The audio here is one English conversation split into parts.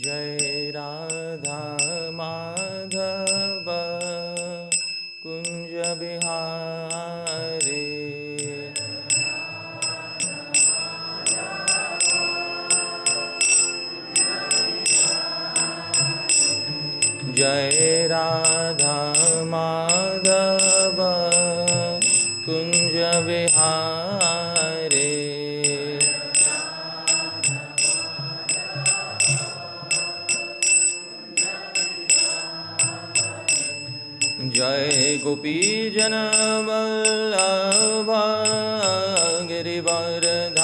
Jai Radha Madhava Kunja Bihari Jai Radha Madhava Kunja Bihari Jai Gopi Jana Vallabha Girivardhari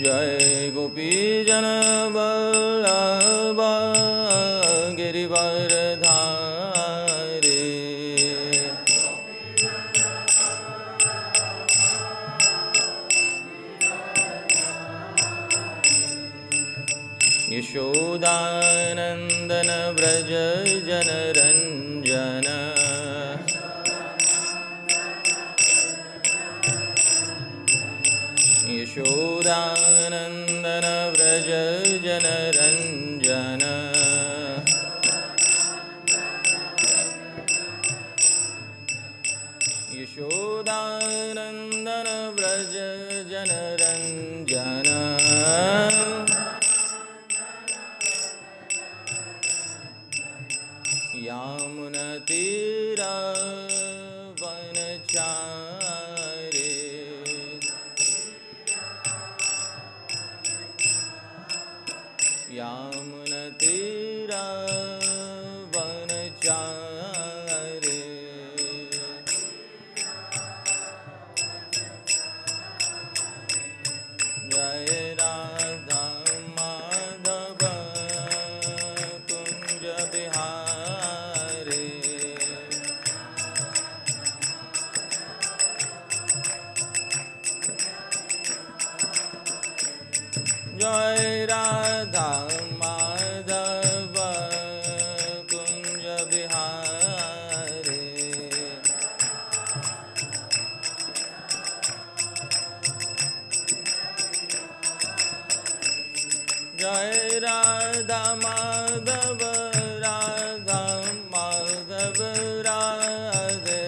Jai Gopi Jana Vallabha Girivardhari Yashodanandana Vraja Janaranjana Yashodanandana Vraja Janaranjana Yashodanandana Vraja Janaranjana Yamuna Tira Vanachari Yamuna Tira Vanachari Jai Radha Madhava Kunja Bihari Jai Radha Madhava Kunja Bihari Jai Radha Madhava Radha Madhava Radhe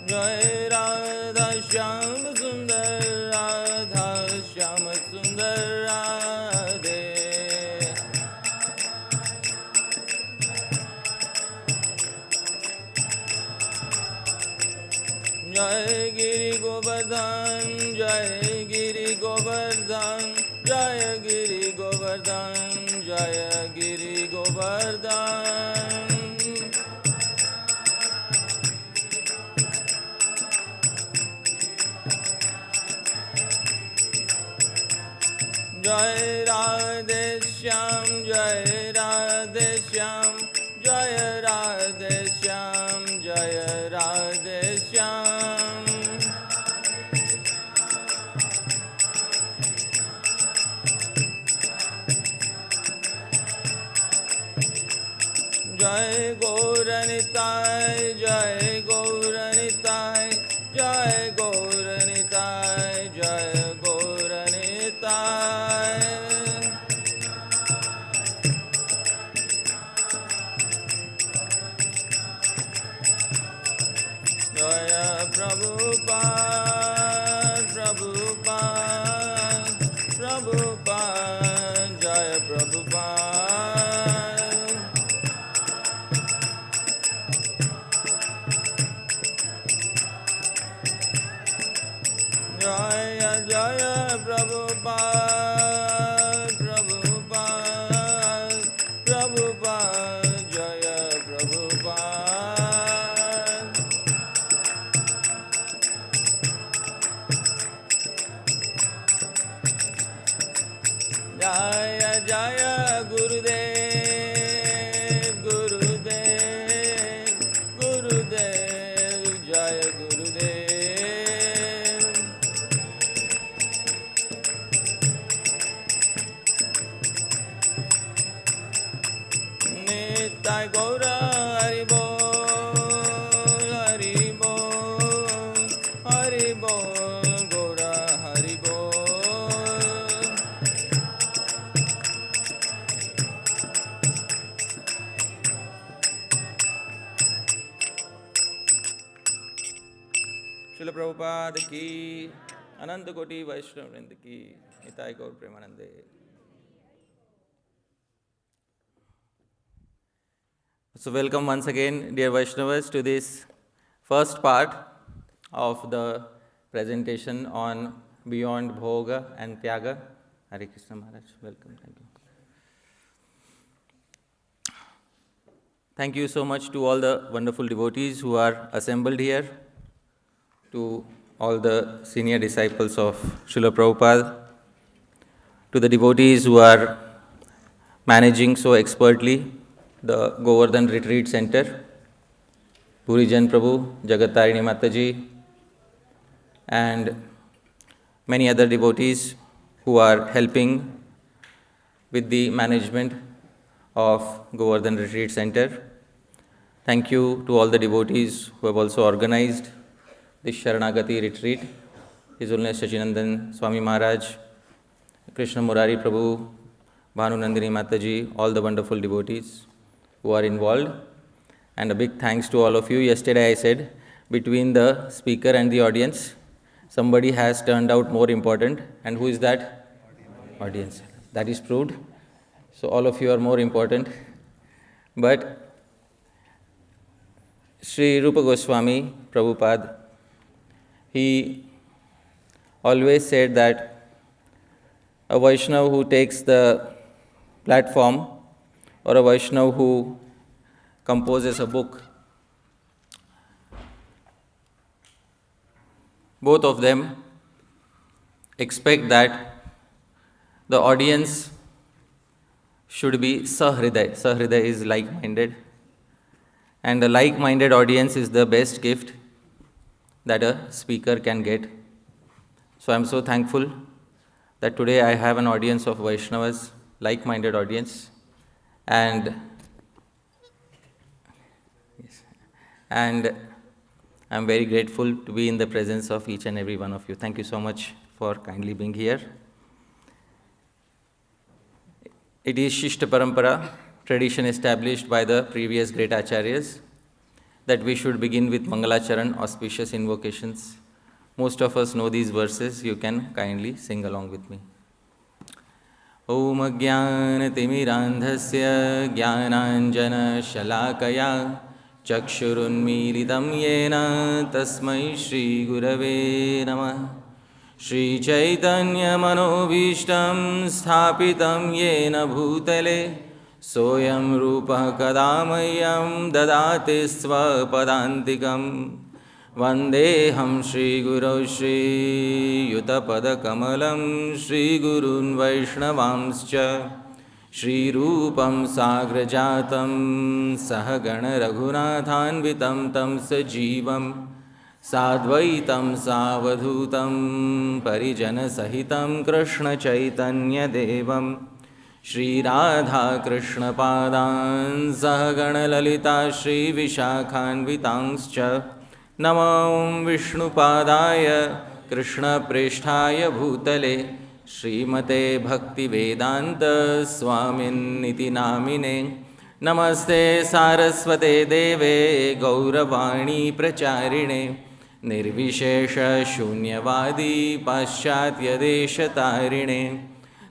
Jai Radha Shyam Sundar Radha Shyam Sundar Radhe Jai Giri Govardhan Jai Giri Govardhan Jai Giri Govardhan Jai Giri Govardhan Jai Radhe Shyam Jai Radhe Shyam Jai Radhe Shyam Jai Radhe Shyam Jai Gauranitai Jai Gauranitai Jai Gauranitai Jai Gauranitai Jaya Prabhupada Prabhupada Prabhupada Jaya Prabhupada Jaya Jaya Prabhupada Prabhupada Prabhupada Jaya Prabhupada Nitai Gaura Hari Bol, Hari Bol, Hari Bol, Gaura Hari Bol. Srila Prabhupada ki, Ananta Koti Vaishnava Vrinda ki, Nitai Gaur Premanande. So welcome once again, dear Vaishnavas, to this first part of the presentation on Beyond Bhoga and Tyaga. Hare Krishna Maharaj, welcome, thank you. Thank you so much to all the wonderful devotees who are assembled here, to all the senior disciples of Srila Prabhupada, to the devotees who are managing so expertly the Govardhan Retreat Center, Purijan Prabhu, Jagat-Tarini Mataji, and many other devotees who are helping with the management of Govardhan Retreat Center. Thank you to all the devotees who have also organized this Saranagati retreat. His Holiness Sacinandana Swami Maharaj, Krishna Murari Prabhu, Bhanu Nandini Mataji, all the wonderful devotees who are involved. And a big thanks to all of you. Yesterday I said, between the speaker and the audience, somebody has turned out more important. And who is that? Audience. That is proved. So all of you are more important. But Sri Rupa Goswami Prabhupada, he always said that a Vaishnava who takes the platform or a Vaishnava who composes a book, both of them expect that the audience should be sahriday. Sahriday is like-minded. And a like-minded audience is the best gift that a speaker can get. So I'm so thankful that today I have an audience of Vaishnavas, like-minded audience, and I'm very grateful to be in the presence of each and every one of you. Thank you so much for kindly being here. It is Shishta Parampara, tradition established by the previous great acharyas, that we should begin with Mangalacharan, auspicious invocations. Most of us know these verses. You can kindly sing along with me. Om Ajnana-timirandhasya Jnananjana Shalakaya Chakshurunmilitam Yena Tasmai Shri Gurave Namah. Shri Chaitanya Manobhishtam Sthapitam Yena Bhutale Soyam Rupa Kadamayam Dadati Svapadantikam. Vandeham Shri Guru Shri Yutapada Kamalam Shri Gurun Vaishnavamscha Shri Rupam Sagrajatam Sahagana Raghunathanvitam Tam Sajivam Sadvaitam Savadhutam Parijana Sahitam Krishna Chaitanya Devam Shri Radha Krishna Padan Sahagana Lalita Shri Vishakhanvitangscha Namo Vishnu Padaya Krishna Preshthaya Bhutale Srimate Bhakti Vedanta Swamin Niti Namine Namaste Saraswate Deve Gauravani Pracharine Nirvishesha Shunyavadi Paschatya Deshatarine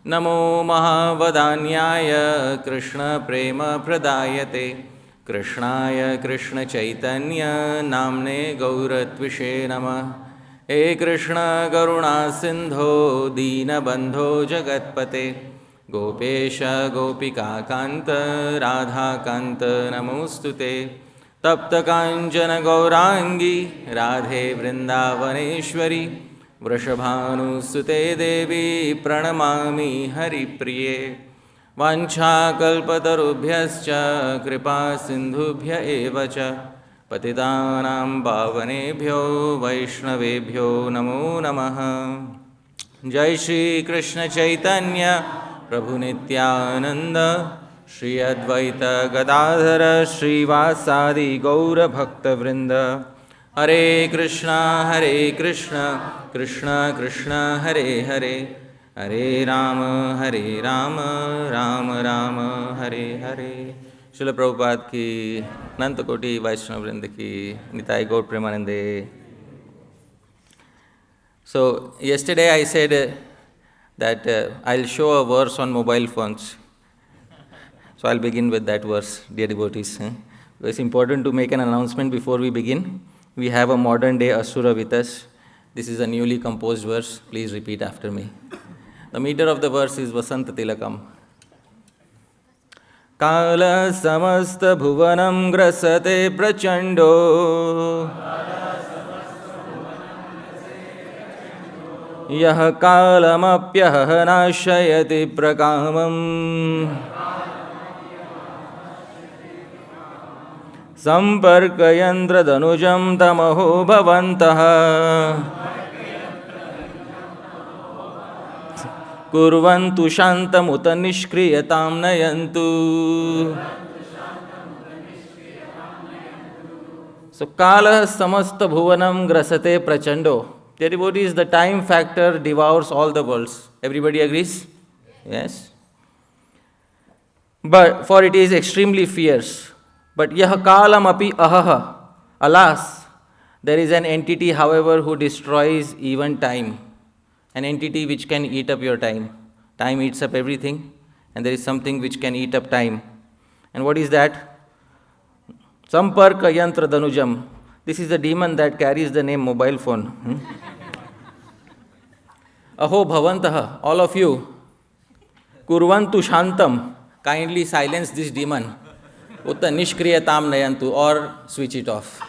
Namo Mahavadanyaya Krishna Prema Pradayate Krishnaya Krishna Chaitanya Namne Gauratvishe Namah. He Krishna Karuna Sindho Dina Bandho Jagatpate Gopesha Gopika Kanta Radha Kanta Namostute Tapta Kanchana Gaurangi Radhe Vrindavaneshwari Vrishabhanu Sute Devi Pranamami Hari Priye Vancha kalpatarubhyascha kripa sindhubhya evacha patitanam pavanebhyo vaishnavebhyo namo namaha. Jai Shri Krishna Chaitanya Prabhu Nityananda Shri Advaita Gadadhara Srivasadi Gaura Bhakta Vrinda. Hare Krishna, Krishna Krishna, Hare Hare, Hare Rama, Rama Rama, Hare Hare. Srila Prabhupada ki, Nanta Koti Vaishnava Vrinda ki, Nitai Gaur Premanande. So, yesterday I said that I'll show a verse on mobile phones. So, I'll begin with that verse, dear devotees. It's important to make an announcement before we begin. We have a modern day Asura with us. This is a newly composed verse. Please repeat after me. The meter of the verse is Vasanta Tilakam. Kala samasta bhuvanam grasate prachando. Yah kalamapyah nashayati prakamam. Samparkayandra danujam tamaho bhavantaha. Kurvantu shantamuta nishkriyatam nayantu. So, kala samasta bhuvanam grasate prachando. Dear devotees, the time factor devours all the worlds. Everybody agrees? Yes. But for it is extremely fierce. But yah kalam api ahaha. Alas, there is an entity, however, who destroys even time. An entity which can eat up your time. Time eats up everything, and there is something which can eat up time. And what is that? Samparka yantra danujam. This is the demon that carries the name mobile phone. Aho bhavantaha, all of you, kurvantu shantam, kindly silence this demon. Utta nishkriyatam nayantu, or switch it off.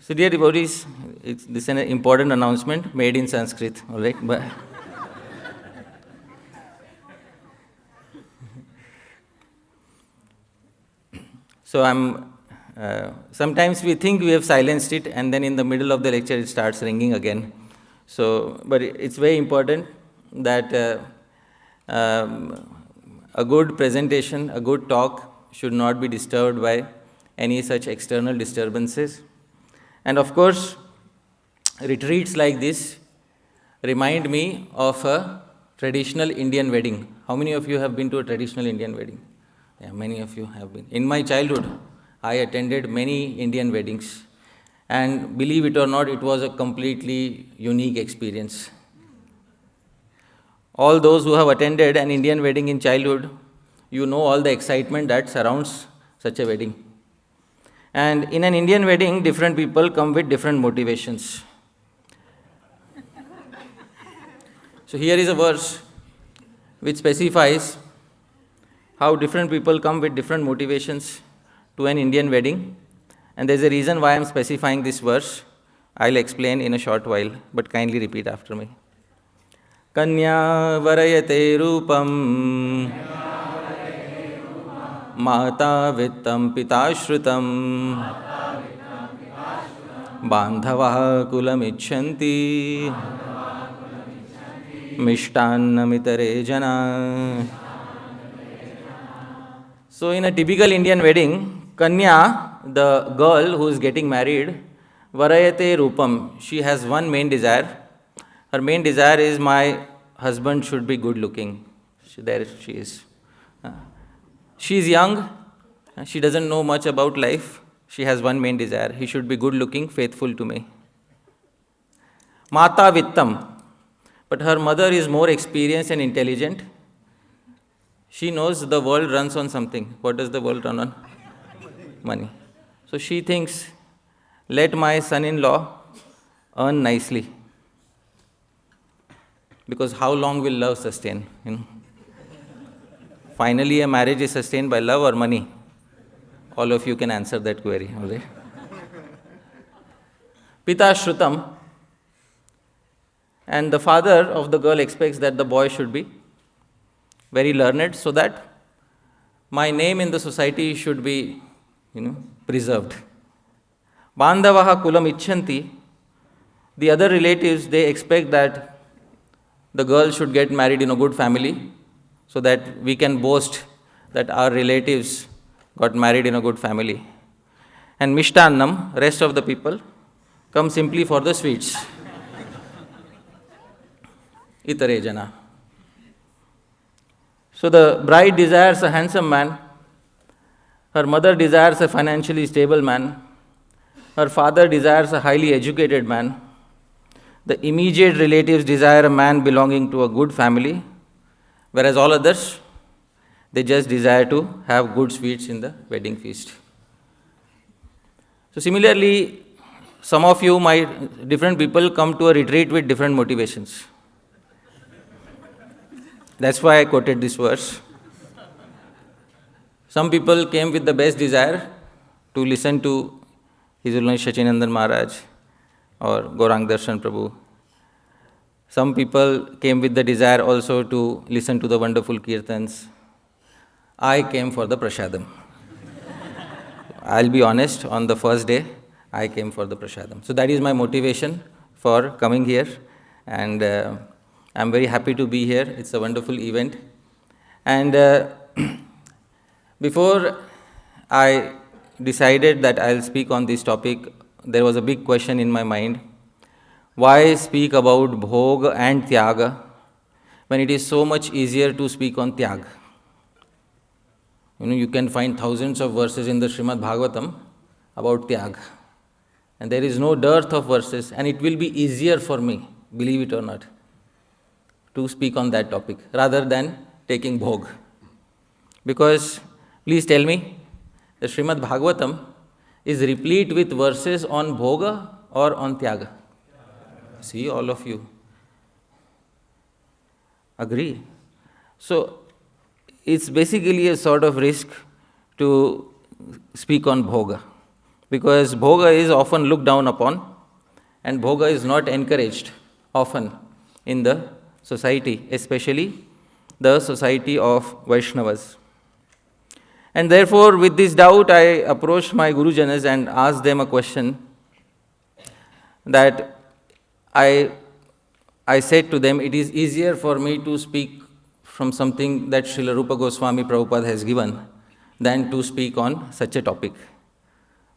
So, dear devotees, this is an important announcement made in Sanskrit, all right? But so sometimes we think we have silenced it, and then in the middle of the lecture it starts ringing again. So, but it's very important that a good presentation, a good talk should not be disturbed by any such external disturbances. And of course, retreats like this remind me of a traditional Indian wedding. How many of you have been to a traditional Indian wedding? Yeah, many of you have been. In my childhood, I attended many Indian weddings. And believe it or not, it was a completely unique experience. All those who have attended an Indian wedding in childhood, you know all the excitement that surrounds such a wedding. And in an Indian wedding, different people come with different motivations. So here is a verse which specifies how different people come with different motivations to an Indian wedding. And there's a reason why I'm specifying this verse. I'll explain in a short while, but kindly repeat after me. Kanya varayate rupam Mata vittam pitashrutam Bandhavaha kulam icchanti Mishtannamitere jana. So in a typical Indian wedding, Kanya, the girl who is getting married, varayate rupam, she has one main desire. Her main desire is my husband should be good looking. There she is. She is young, she doesn't know much about life. She has one main desire, he should be good looking, faithful to me. Mata vittam, but her mother is more experienced and intelligent. She knows the world runs on something. What does the world run on? Money. So she thinks, let my son-in-law earn nicely. Because how long will love sustain? Finally, a marriage is sustained by love or money? All of you can answer that query. All right? Pita Shrutam. And the father of the girl expects that the boy should be very learned so that my name in the society should be, preserved. Bandhavaha kulam icchanti. The other relatives, they expect that the girl should get married in a good family so that we can boast that our relatives got married in a good family. And Mishtannam, rest of the people, come simply for the sweets. Itare jana. So the bride desires a handsome man, her mother desires a financially stable man, her father desires a highly educated man, the immediate relatives desire a man belonging to a good family, whereas all others, they just desire to have good sweets in the wedding feast. So similarly, some of you different people come to a retreat with different motivations. That's why I quoted this verse. Some people came with the best desire to listen to His Holiness Sacinandana Maharaj or Gaurang Darshan Prabhu. Some people came with the desire also to listen to the wonderful kirtans. I came for the prasadam. I'll be honest, on the first day, I came for the prasadam. So that is my motivation for coming here, and I'm very happy to be here. It's a wonderful event. And before I decided that I'll speak on this topic, there was a big question in my mind. Why speak about Bhoga and Tyaga when it is so much easier to speak on Tyaga? You can find thousands of verses in the Srimad Bhagavatam about Tyaga. And there is no dearth of verses, and it will be easier for me, believe it or not, to speak on that topic rather than taking Bhoga. Because, please tell me, the Srimad Bhagavatam is replete with verses on Bhoga or on Tyaga? See, all of you agree. So, it's basically a sort of risk to speak on Bhoga, because Bhoga is often looked down upon, and Bhoga is not encouraged often in the society, especially the society of Vaishnavas. And therefore, with this doubt, I approached my Gurujanas and asked them a question that I said to them, it is easier for me to speak from something that Srila Rupa Goswami Prabhupada has given than to speak on such a topic.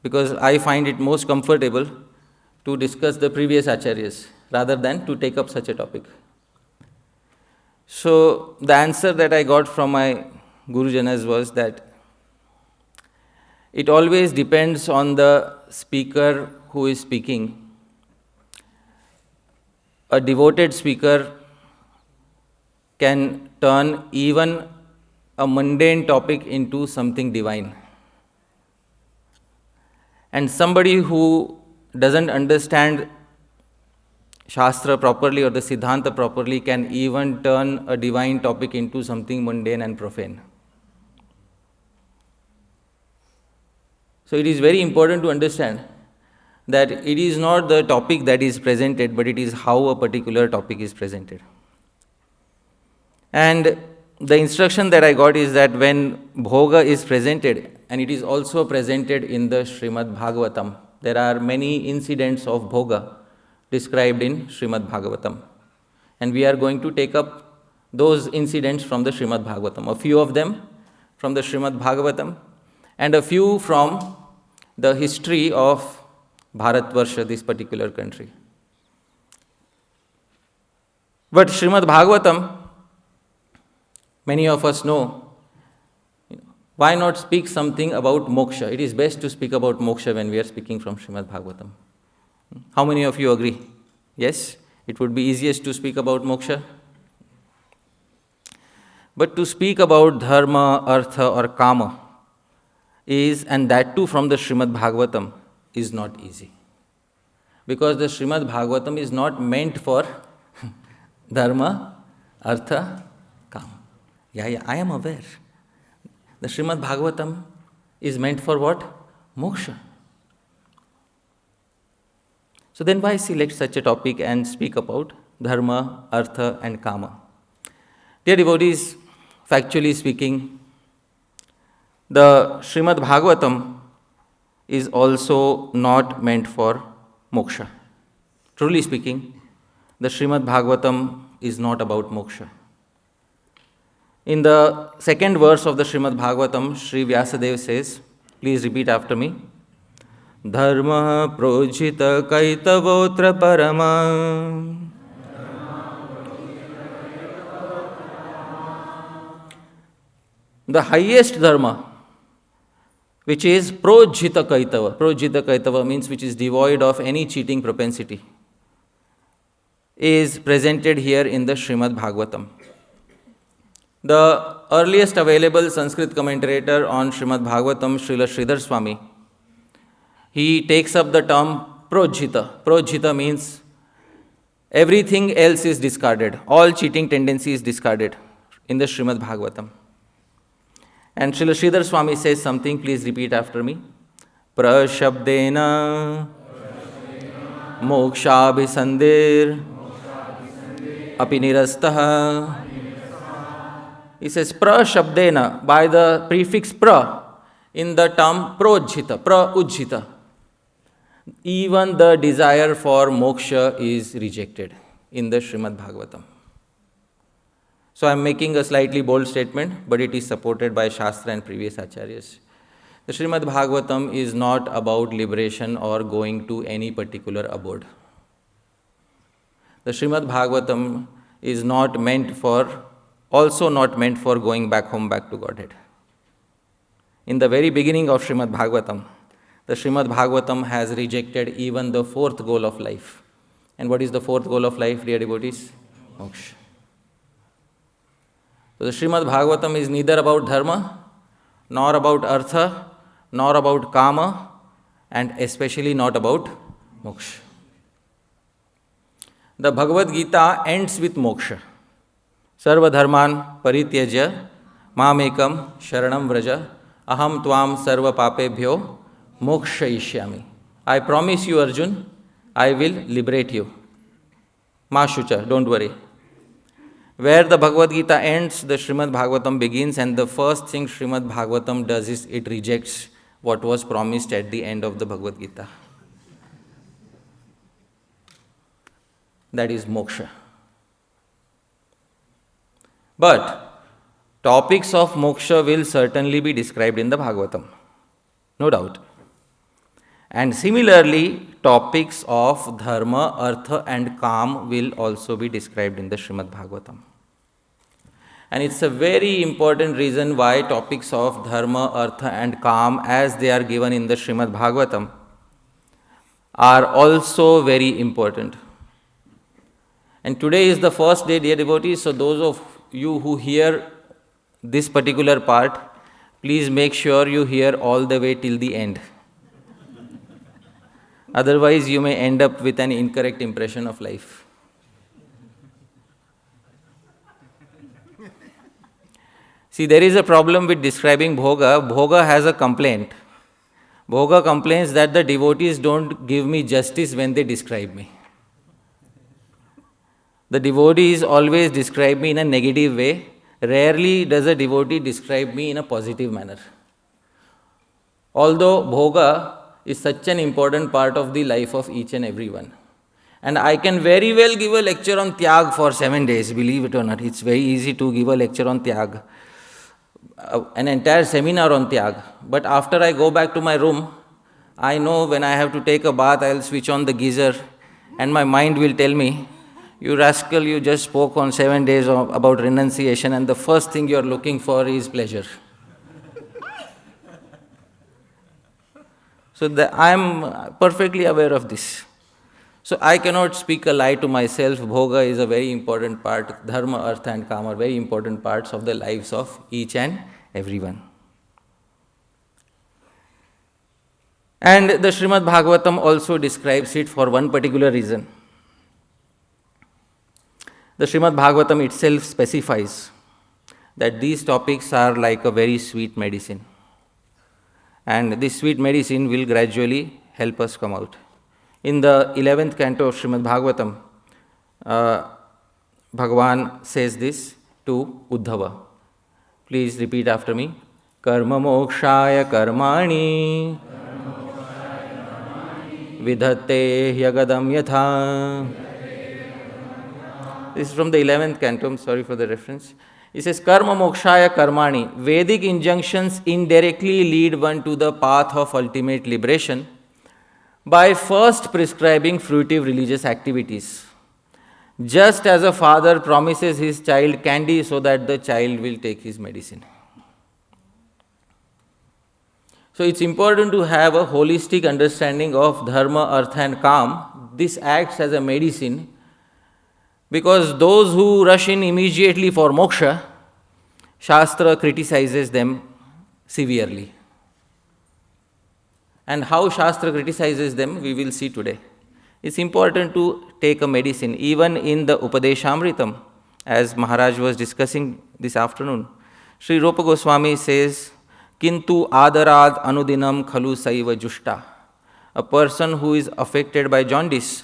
Because I find it most comfortable to discuss the previous acharyas rather than to take up such a topic. So the answer that I got from my Gurujanas was that it always depends on the speaker who is speaking. A devoted speaker can turn even a mundane topic into something divine. And somebody who doesn't understand Shastra properly or the Siddhanta properly can even turn a divine topic into something mundane and profane. So it is very important to understand that it is not the topic that is presented, but it is how a particular topic is presented. And the instruction that I got is that when Bhoga is presented, and it is also presented in the Srimad Bhagavatam, there are many incidents of Bhoga described in Srimad Bhagavatam. And we are going to take up those incidents from the Srimad Bhagavatam, a few of them from the Srimad Bhagavatam, and a few from the history of Bharatvarsha, this particular country. But Srimad Bhagavatam, many of us know, why not speak something about moksha? It is best to speak about moksha when we are speaking from Srimad Bhagavatam. How many of you agree? Yes, it would be easiest to speak about moksha. But to speak about dharma, artha or kama is, and that too from the Srimad Bhagavatam, is not easy. Because the Srimad Bhagavatam is not meant for dharma, artha, kama. Yeah, I am aware. The Srimad Bhagavatam is meant for what? Moksha. So then why select such a topic and speak about dharma, artha and kama? Dear devotees, factually speaking, the Srimad Bhagavatam is also not meant for moksha. Truly speaking, the Srimad Bhagavatam is not about moksha. In the second verse of the Srimad Bhagavatam, Sri Vyasadeva says, please repeat after me. Dharma projita kaitavotra parama. The highest dharma, which is projita kaitava. Projita kaitava means which is devoid of any cheating propensity, is presented here in the Srimad Bhagavatam. The earliest available Sanskrit commentator on Srimad Bhagavatam, Srila Sridhar Swami, he takes up the term projita. Projita means everything else is discarded. All cheating tendency is discarded in the Srimad Bhagavatam. And Srila Sridhar Swami says something, please repeat after me. Prashabdena mokshabhisandir apinirastaha. He says prashabdena, by the prefix pra in the term projita, pra-ujjita. Even the desire for moksha is rejected in the Srimad Bhagavatam. So I am making a slightly bold statement, but it is supported by Shastra and previous acharyas. The Srimad Bhagavatam is not about liberation or going to any particular abode. The Srimad Bhagavatam is also not meant for going back home, back to Godhead. In the very beginning of Srimad Bhagavatam, the Srimad Bhagavatam has rejected even the fourth goal of life. And what is the fourth goal of life, dear devotees? Moksha. So the Srimad Bhagavatam is neither about dharma, nor about artha, nor about kama, and especially not about moksha. The Bhagavad Gita ends with moksha. Sarva dharman parityajya mamekam sharanam vraja aham tvam sarva papebhyo mokshayishyami. I promise you, Arjun, I will liberate you. Ma shucha, don't worry. Where the Bhagavad Gita ends, the Srimad Bhagavatam begins, and the first thing Srimad Bhagavatam does is it rejects what was promised at the end of the Bhagavad Gita. That is moksha. But topics of moksha will certainly be described in the Bhagavatam, no doubt. And similarly, topics of dharma, artha and kam will also be described in the Srimad Bhagavatam. And it's a very important reason why topics of dharma, artha and kam, as they are given in the Srimad Bhagavatam, are also very important. And today is the first day, dear devotees, so those of you who hear this particular part, please make sure you hear all the way till the end. Otherwise, you may end up with an incorrect impression of life. See, there is a problem with describing Bhoga. Bhoga has a complaint. Bhoga complains that the devotees don't give me justice when they describe me. The devotees always describe me in a negative way. Rarely does a devotee describe me in a positive manner. Although Bhoga is such an important part of the life of each and everyone. And I can very well give a lecture on Tyaga for 7 days, believe it or not. It's very easy to give a lecture on Tyaga. An entire seminar on Tyaga. But after I go back to my room, I know when I have to take a bath, I'll switch on the geyser and my mind will tell me, you rascal, you just spoke on 7 days about renunciation and the first thing you're looking for is pleasure. So I am perfectly aware of this. So I cannot speak a lie to myself. Bhoga is a very important part. Dharma, artha and kama are very important parts of the lives of each and everyone. And the Srimad Bhagavatam also describes it for one particular reason. The Srimad Bhagavatam itself specifies that these topics are like a very sweet medicine. And this sweet medicine will gradually help us come out. In the 11th canto of Srimad Bhagavatam, Bhagavan says this to Uddhava. Please repeat after me. Karma mokshaya karmani vidhatte hyagadam yatha This is from the 11th canto, I'm sorry for the reference. It says, Karma mokshaya karmani. Vedic injunctions indirectly lead one to the path of ultimate liberation by first prescribing fruitive religious activities. Just as a father promises his child candy so that the child will take his medicine. So it's important to have a holistic understanding of dharma, artha and kam. This acts as a medicine because those who rush in immediately for moksha, Shastra criticizes them severely. And how Shastra criticizes them, we will see today. It's important to take a medicine. Even in the Upadeshamritam, as Maharaj was discussing this afternoon, Sri Rupa Goswami says, Kintu adarad anudinam khalu saiva jushta. A person who is affected by jaundice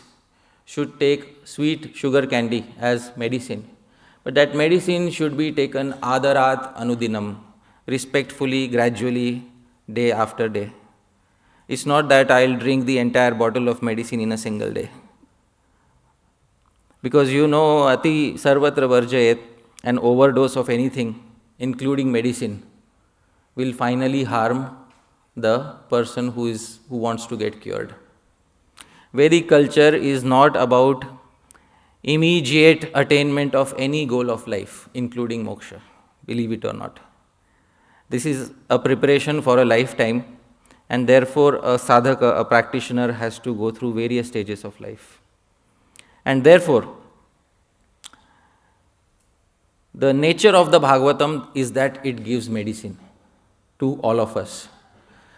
should take sweet sugar candy as medicine. But that medicine should be taken adarat anudinam, respectfully, gradually, day after day. It's not that I'll drink the entire bottle of medicine in a single day. Because you know, ati sarvatra varjayet, an overdose of anything, including medicine, will finally harm the person who wants to get cured. Vedic culture is not about immediate attainment of any goal of life, including moksha, believe it or not. This is a preparation for a lifetime, and therefore a sadhaka, a practitioner, has to go through various stages of life. And therefore, the nature of the Bhagavatam is that it gives medicine to all of us.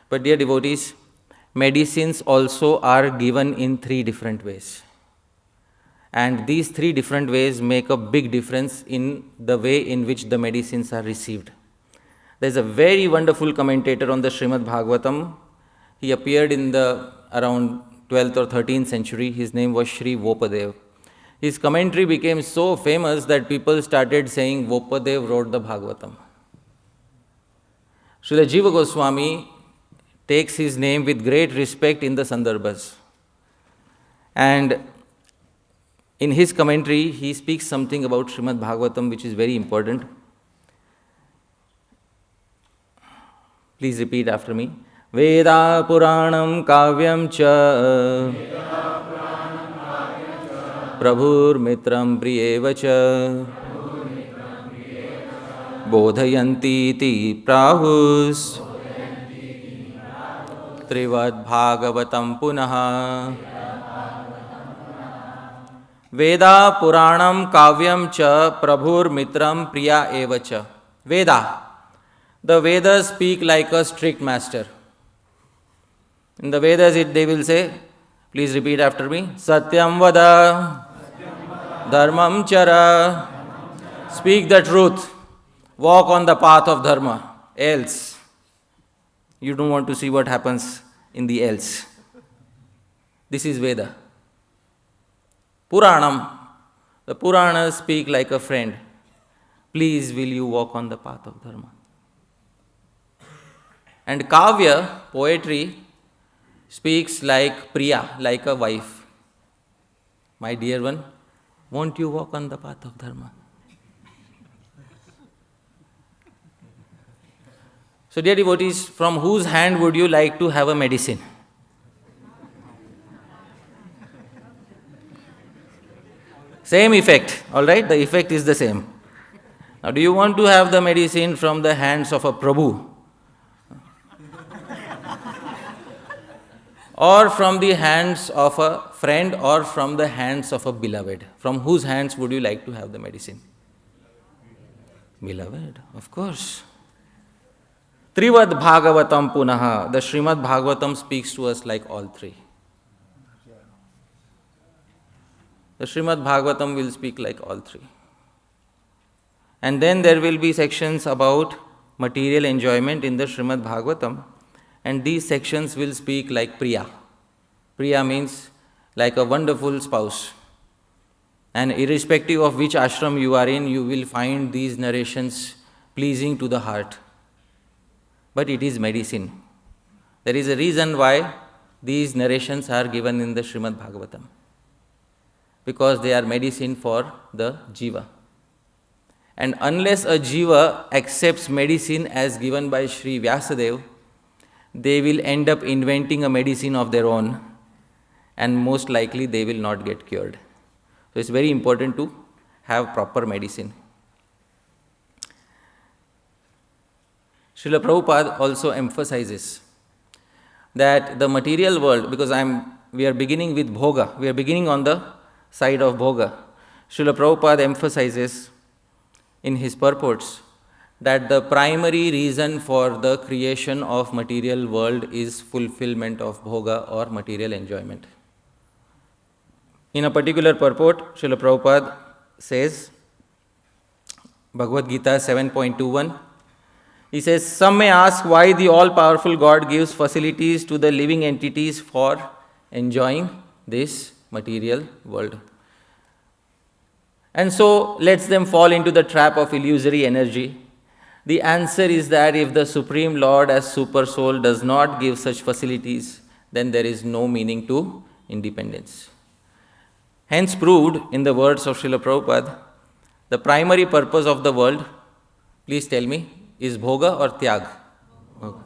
But dear devotees, medicines also are given in 3 different ways. And these 3 different ways make a big difference in the way in which the medicines are received. There's a very wonderful commentator on the Srimad Bhagavatam. He appeared in the around 12th or 13th century. His name was Sri Vopadev. His commentary became so famous that people started saying Vopadev wrote the Bhagavatam. Srila Jiva Goswami takes his name with great respect in the Sandarbhas. And in his commentary, he speaks something about Srimad Bhagavatam which is very important. Please repeat after me. Veda Puranam Kavyam Cha Prabhur Mitram Priyeva Cha Bodhayanti Ti Prahus Trivad Bhagavatam Punaha Veda Puranam Kavyam Cha Prabhur Mitram Priya Eva Cha. Veda. The Vedas speak like a strict master. In the Vedas they will say, please repeat after me, Satyam Vada, Dharmam Chara. Speak the truth. Walk on the path of dharma. Else, you don't want to see what happens in the else. This is Veda. Puranam. The Puranas speak like a friend. Please, will you walk on the path of dharma? And Kavya, poetry, speaks like Priya, like a wife. My dear one, won't you walk on the path of dharma? So dear devotees, from whose hand would you like to have a medicine? Same effect, alright? The effect is the same. Now do you want to have the medicine from the hands of a Prabhu? Or from the hands of a friend, or from the hands of a beloved? From whose hands would you like to have the medicine? Beloved, of course. Trivad Bhagavatam Punaha. The Srimad Bhagavatam speaks to us like all 3. The Srimad Bhagavatam will speak like all 3. And then there will be sections about material enjoyment in the Srimad Bhagavatam. And these sections will speak like Priya. Priya means like a wonderful spouse. And irrespective of which ashram you are in, you will find these narrations pleasing to the heart. But it is medicine. There is a reason why these narrations are given in the Srimad Bhagavatam. because they are medicine for the jiva. And unless a jiva accepts medicine as given by Sri Vyasadeva, they will end up inventing a medicine of their own, and most likely they will not get cured. So it's very important to have proper medicine. Srila Prabhupada also emphasizes that the material world, because we are beginning with Bhoga, we are beginning on the side of Bhoga. Srila Prabhupada emphasizes in his purports that the primary reason for the creation of material world is fulfillment of Bhoga or material enjoyment. In a particular purport, Srila Prabhupada says, Bhagavad Gita 7.21, he says, some may ask why the all-powerful God gives facilities to the living entities for enjoying this material world. And so lets them fall into the trap of illusory energy. The answer is that if the Supreme Lord as Super Soul does not give such facilities, then there is no meaning to independence. Hence proved in the words of Srila Prabhupada, the primary purpose of the world, please tell me, is Bhoga or Tyaga? Bhoga.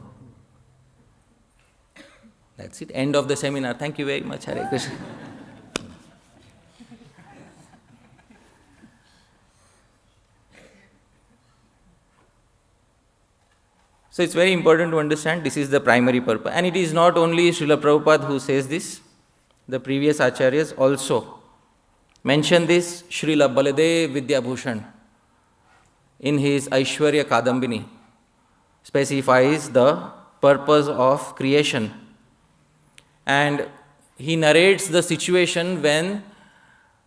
That's it. End of the seminar. Thank you very much. Hare Krishna. So it's very important to understand this is the primary purpose. And it is not only Srila Prabhupada who says this. The previous acharyas also mention this. Srila Baladev Vidyabhushan in his Aishwarya Kadambini specifies the purpose of creation. And he narrates the situation when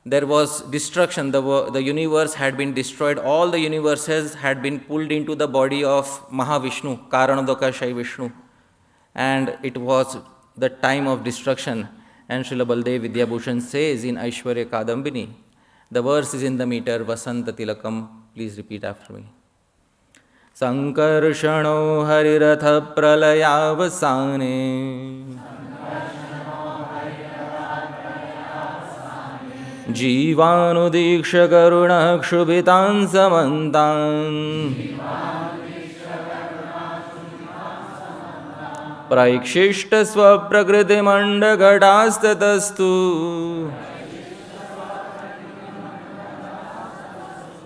there was destruction, the universe had been destroyed, all the universes had been pulled into the body of Mahavishnu, Karanadokashai Vishnu, and it was the time of destruction. And Srila Baladev Vidyabhushan says in Aishwarya Kadambini, the verse is in the meter, Vasanta Tilakam, please repeat after me. Sankarshano Hariratha Pralayavasane Jivanudiksha Karuna Kshubitan Samantan Praikshishta Swaprakriti Mandagatastathastu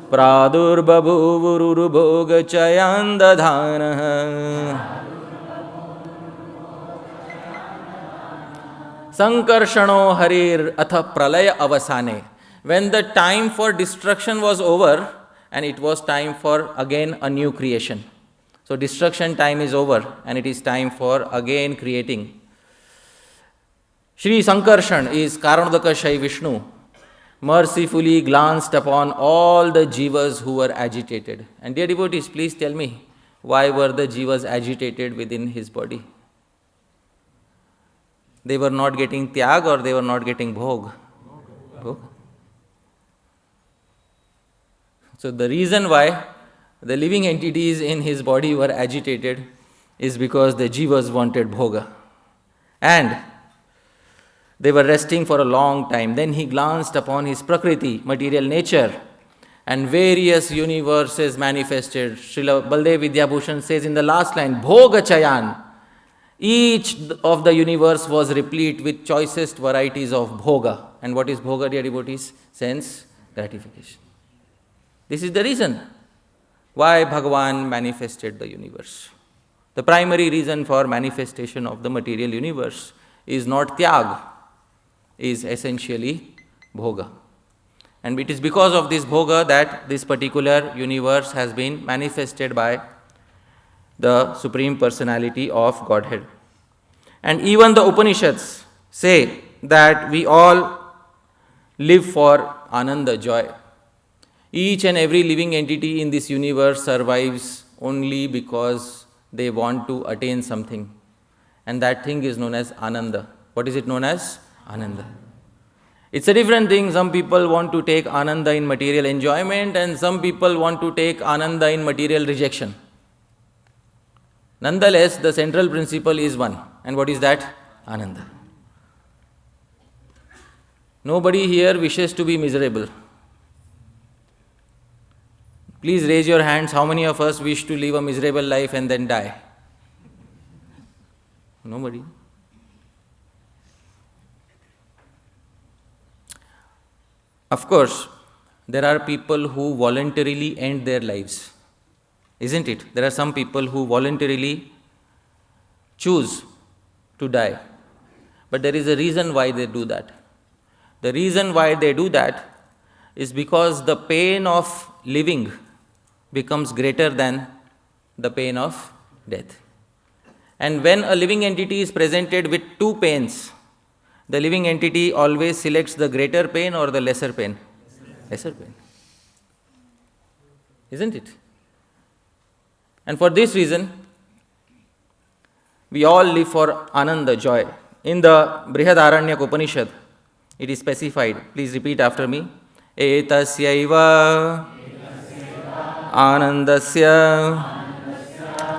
Pradurbabhuvuru Bhoga Chayandadhana Sankarshano Harir Atha Pralaya Avasane. When the time for destruction was over and it was time for again a new creation. So destruction time is over and it is time for again creating. Shri Sankarshan is Karanadakashai Vishnu, mercifully glanced upon all the jivas who were agitated. And dear devotees, please tell me, why were the jivas agitated within his body? They were not getting Tyaga or they were not getting Bhoga? Bhoga. So the reason why the living entities in his body were agitated is because the jivas wanted Bhoga. And they were resting for a long time. Then he glanced upon his Prakriti, material nature, and various universes manifested. Srila Baladev Vidyabhushan says in the last line, Bhoga Chayan. Each of the universe was replete with choicest varieties of Bhoga. And what is Bhoga, dear devotees? Sense gratification. This is the reason why Bhagavan manifested the universe. The primary reason for manifestation of the material universe is not Tyaga, is essentially Bhoga. And it is because of this Bhoga that this particular universe has been manifested by the Supreme Personality of Godhead. And even the Upanishads say that we all live for Ananda, joy. Each and every living entity in this universe survives only because they want to attain something. And that thing is known as Ananda. What is it known as? Ananda. It's a different thing. Some people want to take Ananda in material enjoyment and some people want to take Ananda in material rejection. Nonetheless, the central principle is one. And what is that? Ananda. Nobody here wishes to be miserable. Please raise your hands. How many of us wish to live a miserable life and then die? Nobody. Of course, there are people who voluntarily end their lives. Isn't it? There are some people who voluntarily choose to die. But there is a reason why they do that. The reason why they do that is because the pain of living becomes greater than the pain of death. And when a living entity is presented with two pains, the living entity always selects the greater pain or the lesser pain? Lesser pain. Isn't it? And for this reason, we all live for Ananda, joy. In the Brihadaranyaka Upanishad, it is specified. Please repeat after me. Etasyaiva anandasya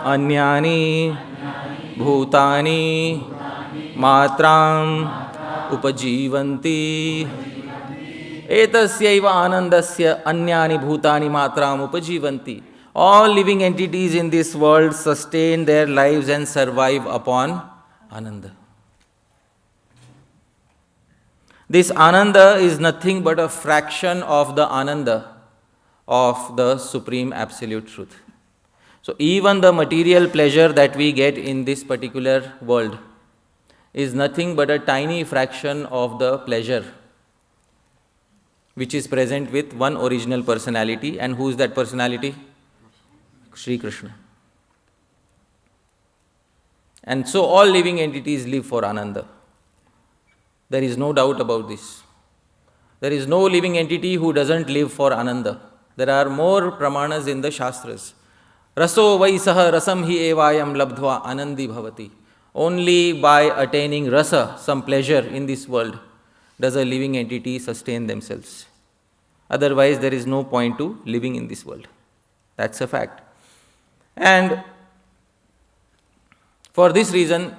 anyani bhutani matram upajivanti. Etasyaiva anandasya anyani bhutani matram upajivanti. All living entities in this world sustain their lives and survive upon Ananda. This Ananda is nothing but a fraction of the Ananda of the Supreme Absolute Truth. So even the material pleasure that we get in this particular world is nothing but a tiny fraction of the pleasure which is present with one original personality. And who is that personality? Sri Krishna. And so all living entities live for Ananda. There is no doubt about this. There is no living entity who doesn't live for Ananda. There are more pramanas in the Shastras. Raso vaisaha rasam hi evayam labdhva anandi bhavati. Only by attaining rasa, some pleasure in this world, does a living entity sustain themselves. Otherwise, there is no point to living in this world. That's a fact. And for this reason,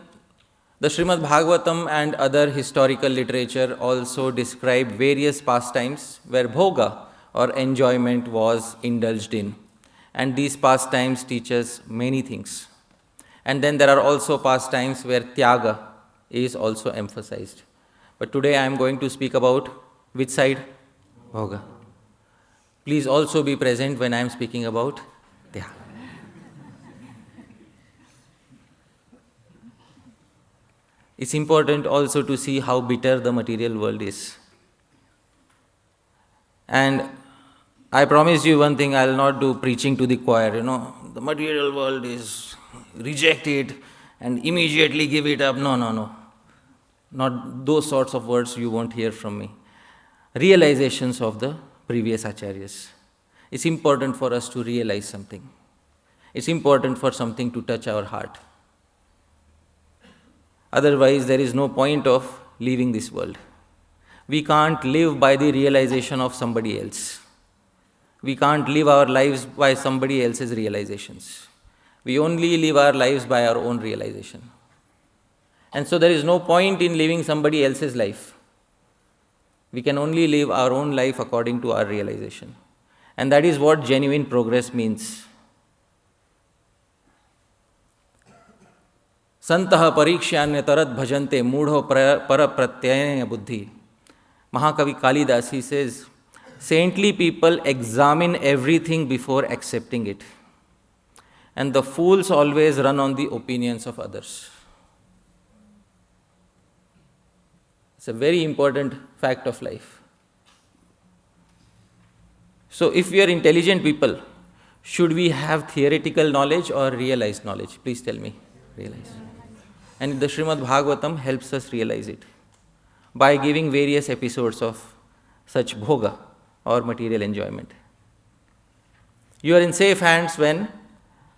the Srimad Bhagavatam and other historical literature also describe various pastimes where Bhoga or enjoyment was indulged in. And these pastimes teach us many things. And then there are also pastimes where Tyaga is also emphasized. But today I am going to speak about which side? Bhoga. Please also be present when I am speaking about Tyaga. It's important also to see how bitter the material world is. And I promise you one thing, I will not do preaching to the choir. The material world is, reject it and immediately give it up. No. Not those sorts of words you won't hear from me. Realizations of the previous acharyas. It's important for us to realize something. It's important for something to touch our heart. Otherwise, there is no point of leaving this world. We can't live by the realization of somebody else. We can't live our lives by somebody else's realizations. We only live our lives by our own realization. And so there is no point in living somebody else's life. We can only live our own life according to our realization. And that is what genuine progress means. Santaha parikshanya tarat bhajante mudho parapratyaya buddhi. Mahakavi Kalidas, he says, saintly people examine everything before accepting it. And the fools always run on the opinions of others. It's a very important fact of life. So if we are intelligent people, should we have theoretical knowledge or realized knowledge? Please tell me. Realize. And the Srimad Bhagavatam helps us realize it by giving various episodes of such bhoga or material enjoyment. You are in safe hands when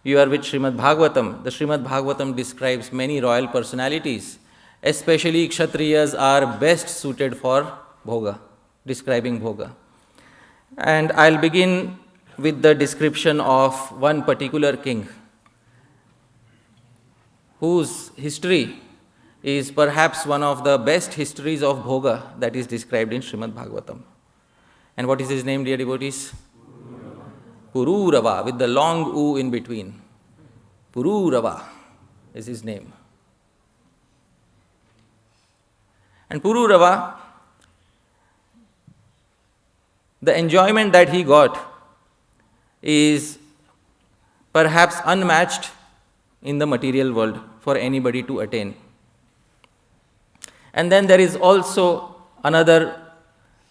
you are with Srimad Bhagavatam. The Srimad Bhagavatam describes many royal personalities. Especially Kshatriyas are best suited for bhoga, describing bhoga. And I'll begin with the description of one particular king whose history is perhaps one of the best histories of Bhoga that is described in Srimad Bhagavatam. And what is his name, dear devotees? Pururava, with the long U in between. Pururava is his name. And Pururava, the enjoyment that he got is perhaps unmatched in the material world for anybody to attain. And then there is also another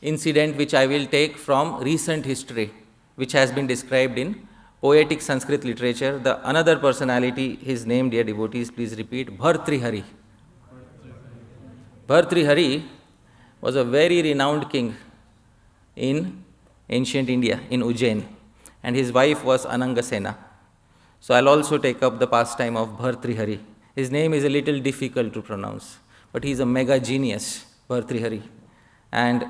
incident which I will take from recent history, which has been described in poetic Sanskrit literature. The another personality, his name, dear devotees, please repeat, Bhartrihari. Bhartrihari was a very renowned king in ancient India, in Ujjain, and his wife was Anangasena. So I'll also take up the pastime of Bhartrihari. His name is a little difficult to pronounce, but he is a mega genius, Bhartrihari. And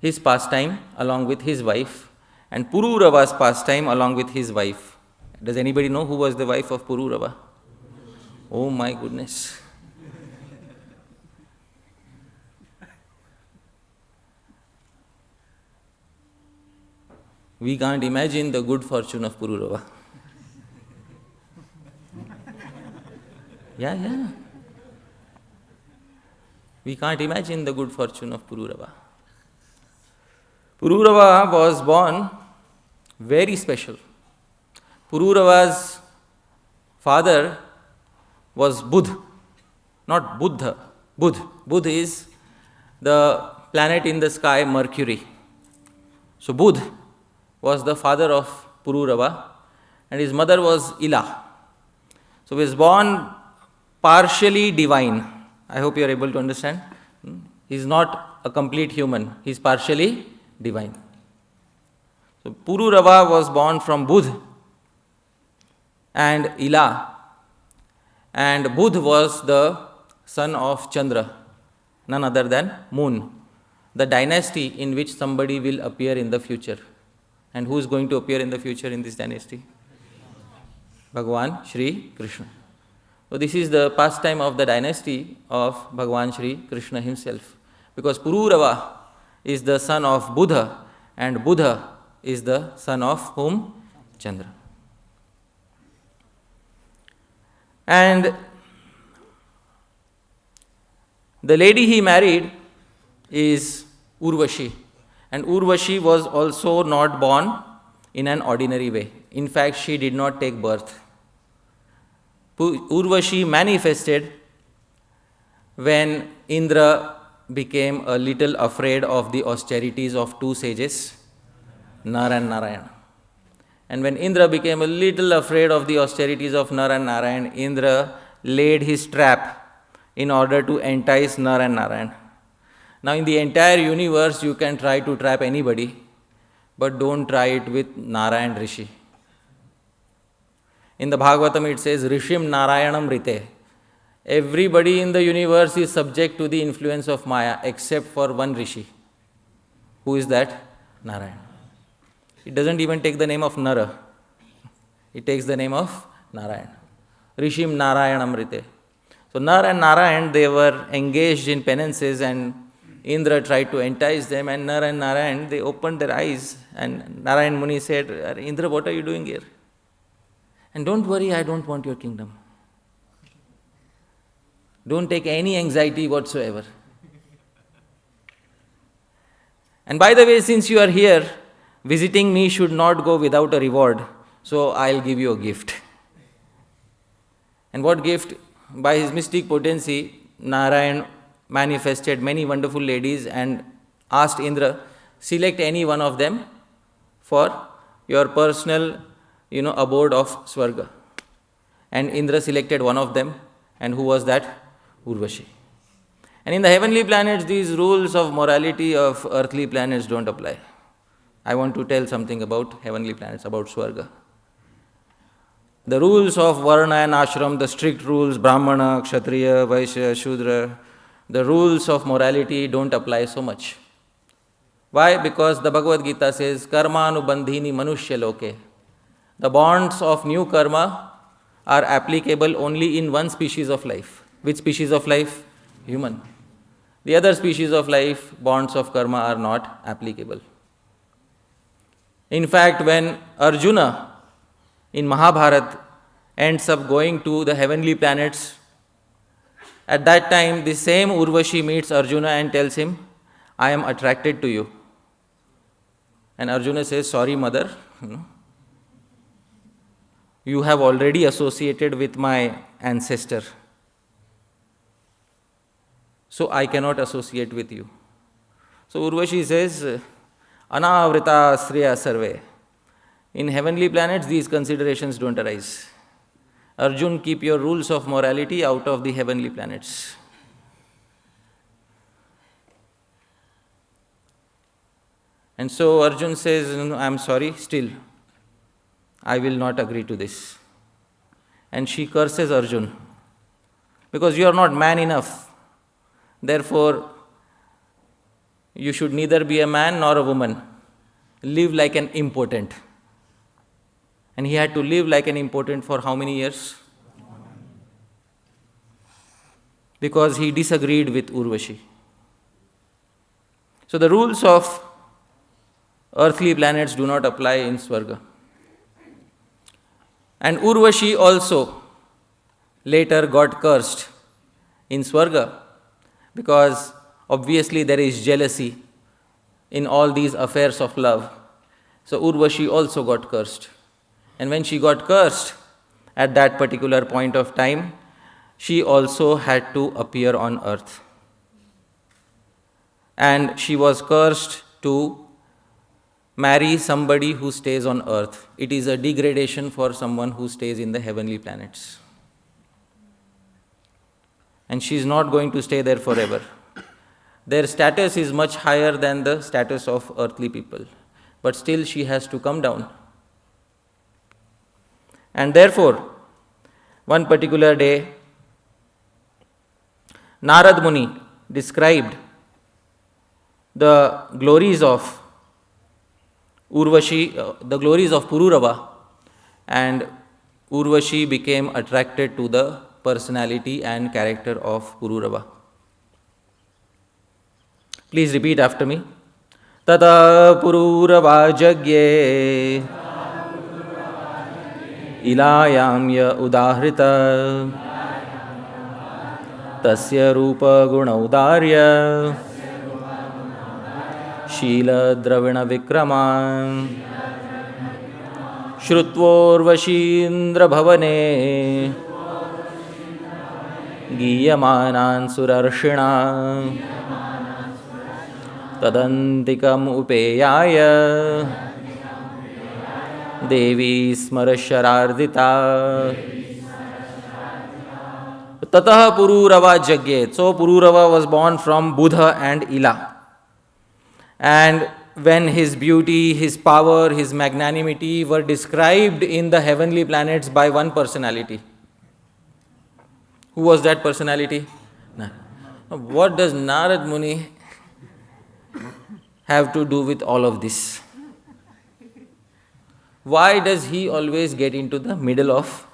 his pastime along with his wife, and Pururava's pastime along with his wife. Does anybody know who was the wife of Pururava? Oh my goodness. We can't imagine the good fortune of Pururava. Yeah. We can't imagine the good fortune of Pururava. Pururava was born very special. Pururava's father was Budh, not Buddha. Budh. Budh is the planet in the sky, Mercury. So Budh was the father of Pururava, and his mother was Ila. So he was born partially divine. I hope you are able to understand. He is not a complete human. He is partially divine. So Pururava was born from Budh and Ila. And Budh was the son of Chandra, none other than Moon, the dynasty in which somebody will appear in the future. And who is going to appear in the future in this dynasty? Bhagavan Shri Krishna. So this is the pastime of the dynasty of Bhagavan Shri Krishna himself. Because Pururava is the son of Buddha, and Buddha is the son of whom? Chandra. And the lady he married is Urvashi. And Urvashi was also not born in an ordinary way. In fact, she did not take birth. Urvashi manifested when Indra became a little afraid of the austerities of two sages, Nar and Narayan. And when Indra became a little afraid of the austerities of Nar and Narayan, Indra laid his trap in order to entice Nar and Narayan. Now in the entire universe you can try to trap anybody, but don't try it with Narayan Rishi. In the Bhagavatam it says, Rishim Narayanam Rite. Everybody in the universe is subject to the influence of Maya except for one Rishi. Who is that? Narayan. It doesn't even take the name of Nara. It takes the name of Narayan. Rishim Narayanam Rite. So Nara and Narayan, they were engaged in penances, and Indra tried to entice them, and Nara and Narayan, they opened their eyes, and Narayan Muni said, Indra, what are you doing here? And don't worry, I don't want your kingdom. Don't take any anxiety whatsoever. And by the way, since you are here, visiting me should not go without a reward, so I'll give you a gift. And what gift? By his mystic potency, Narayan manifested many wonderful ladies and asked Indra, select any one of them for your personal, abode of Swarga. And Indra selected one of them, and who was that? Urvashi. And in the heavenly planets, these rules of morality of earthly planets don't apply. I want to tell something about heavenly planets, about Swarga. The rules of Varna-ashrama, the strict rules, Brahmana, Kshatriya, Vaishya, Shudra, the rules of morality don't apply so much. Why? Because the Bhagavad Gita says, Karma anubandhini manushya loke. The bonds of new karma are applicable only in one species of life. Which species of life? Human. The other species of life, bonds of karma are not applicable. In fact, when Arjuna in Mahabharat ends up going to the heavenly planets, at that time the same Urvashi meets Arjuna and tells him, I am attracted to you. And Arjuna says, sorry mother, you have already associated with my ancestor, so I cannot associate with you. So Urvashi says, Anavrita Sriya Sarve. In heavenly planets, these considerations don't arise. Arjun, keep your rules of morality out of the heavenly planets. And so Arjun says, no, I am sorry, still, I will not agree to this. And she curses Arjun, because you are not man enough. Therefore, you should neither be a man nor a woman. Live like an impotent. And he had to live like an impotent for how many years? Because he disagreed with Urvashi. So the rules of earthly planets do not apply in Swarga. And Urvashi also later got cursed in Swarga, because obviously there is jealousy in all these affairs of love. So Urvashi also got cursed. And when she got cursed, at that particular point of time, she also had to appear on earth. And she was cursed to marry somebody who stays on earth. It is a degradation for someone who stays in the heavenly planets. And she is not going to stay there forever. Their status is much higher than the status of earthly people. But still she has to come down. And therefore, one particular day, Narad Muni described the glories of Urvashi, the glories of Pururava, and Urvashi became attracted to the personality and character of Pururava. Please repeat after me. Tata Pururava Jagye Ilayamya Udahrita Tasya Rupa Guna Udarya Shila Dravina Vikrama Shrutvorvashindra Bhavane Giyamanan Surarshina Tadantikam Upeyaya Devi Smarasharardita Tataha Pururava Jagye. So Pururava was born from Buddha and Ila. And when his beauty, his power, his magnanimity were described in the heavenly planets by one personality. Who was that personality? What does Narad Muni have to do with all of this? Why does he always get into the middle of?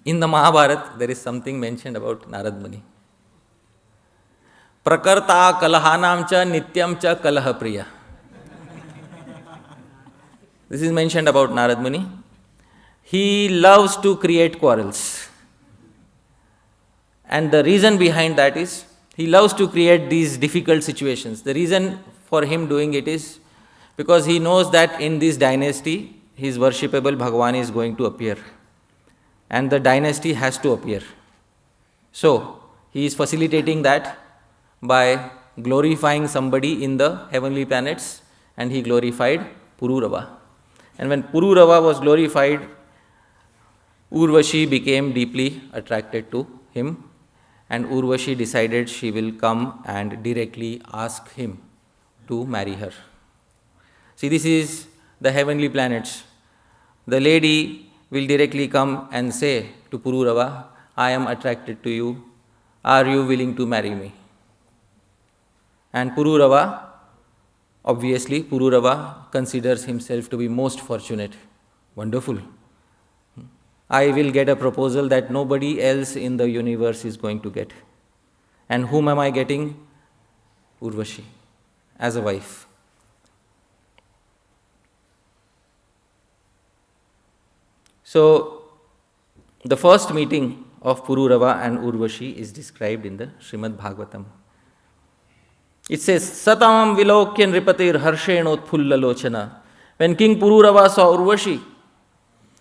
In the Mahabharat, there is something mentioned about Narad Muni. Prakarta kalahanam cha nityam cha kalaha priya. This is mentioned about Narad Muni. He loves to create quarrels. And the reason behind that is, he loves to create these difficult situations. The reason for him doing it is because he knows that in this dynasty, his worshipable Bhagavan is going to appear. And the dynasty has to appear. So, he is facilitating that by glorifying somebody in the heavenly planets, and he glorified Pururava. And when Pururava was glorified, Urvashi became deeply attracted to him, and Urvashi decided she will come and directly ask him to marry her. See, this is the heavenly planets. The lady will directly come and say to Pururava, I am attracted to you. Are you willing to marry me? And Pururava Obviously, Pururava considers himself to be most fortunate. Wonderful. I will get a proposal that nobody else in the universe is going to get. And whom am I getting? Urvashi, as a wife. So, the first meeting of Pururava and Urvashi is described in the Srimad Bhagavatam. It says, Satam vilokyan ripatir harshenot phullalochana. When King Pururava saw Urvashi,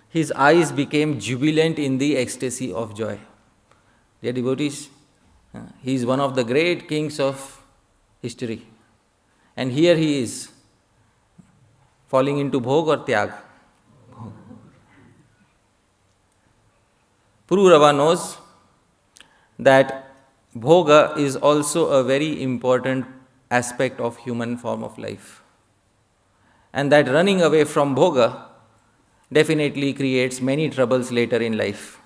his eyes became jubilant in the ecstasy of joy. Dear devotees, he is one of the great kings of history. And here he is, falling into Bhoga or Tyaga. Pururava knows that Bhoga is also a very important aspect of human form of life. And that running away from Bhoga definitely creates many troubles later in life.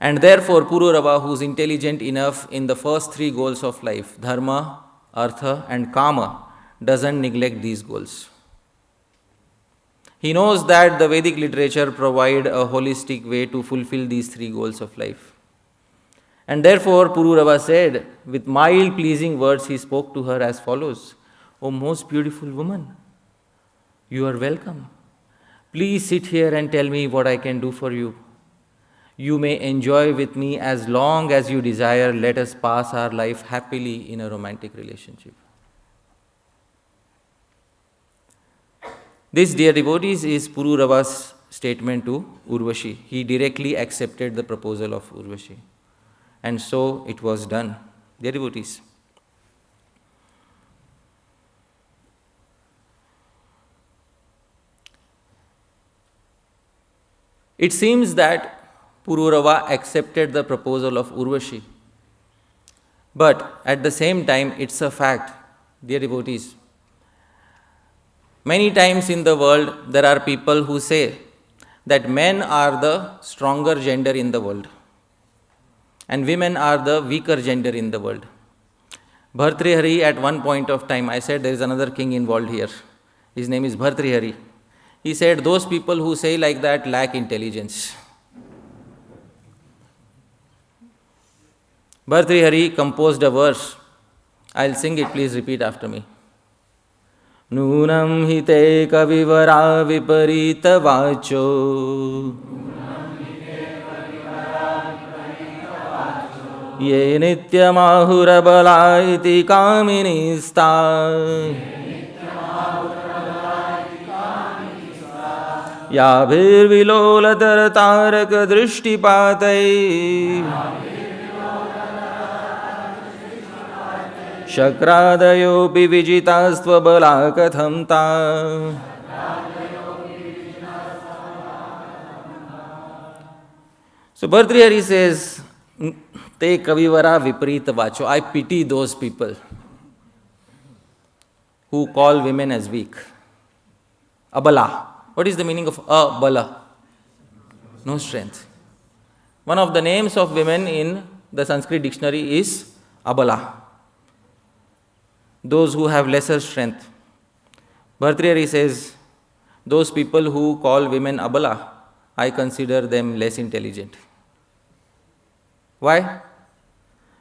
And therefore, Pururava, who is intelligent enough in the first three goals of life, dharma, artha and kama, doesn't neglect these goals. He knows that the Vedic literature provide a holistic way to fulfill these three goals of life. And therefore, Pururava said, with mild, pleasing words, he spoke to her as follows, O most beautiful woman, you are welcome. Please sit here and tell me what I can do for you. You may enjoy with me as long as you desire. Let us pass our life happily in a romantic relationship. This, dear devotees, is Pururava's statement to Urvashi. He directly accepted the proposal of Urvashi. And so it was done. Dear devotees, it seems that Pururava accepted the proposal of Urvashi. But at the same time, it's a fact, dear devotees. Many times in the world, there are people who say that men are the stronger gender in the world and women are the weaker gender in the world. Bhartrihari, at one point of time, I said there is another king involved here. His name is Bhartrihari. He said those people who say like that lack intelligence. Bhartrihari composed a verse. I'll sing it, please repeat after me. Nunam hite kavivara viparita vacho Ye nityamahurabala iti kaminista Yabhir vilolatar taraka drishtipatai Shakradayopi vijitasva bala katham ta. So Bhartrihari says, Te kavivara viparita vacho. I pity those people who call women as weak. Abala. What is the meaning of abala? No strength. One of the names of women in the Sanskrit dictionary is abala. Those who have lesser strength. Bhartrihari says, those people who call women abala, I consider them less intelligent. Why?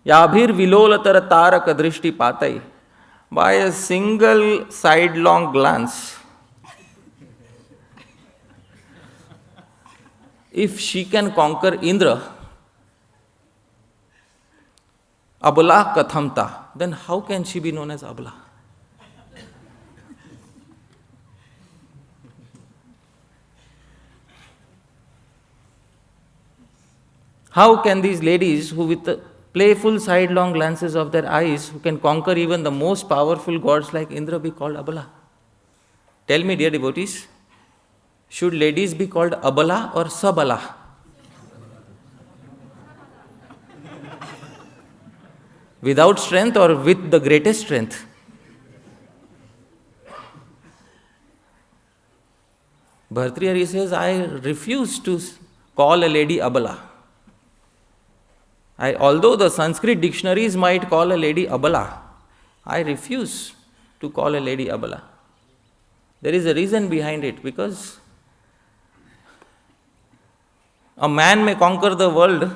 Yabhir vilolatar taraka drishti patai. By a single sidelong glance, if she can conquer Indra, abala kathamta, then how can she be known as abala? How can these ladies who with the playful sidelong glances of their eyes, who can conquer even the most powerful gods like Indra, be called abala? Tell me, dear devotees, should ladies be called abala or sabala? Without strength or with the greatest strength? Bhartrihari says, I refuse to call a lady abala. Although the Sanskrit dictionaries might call a lady abala, I refuse. to call a lady Abala? There is a reason behind it, because a man may conquer the world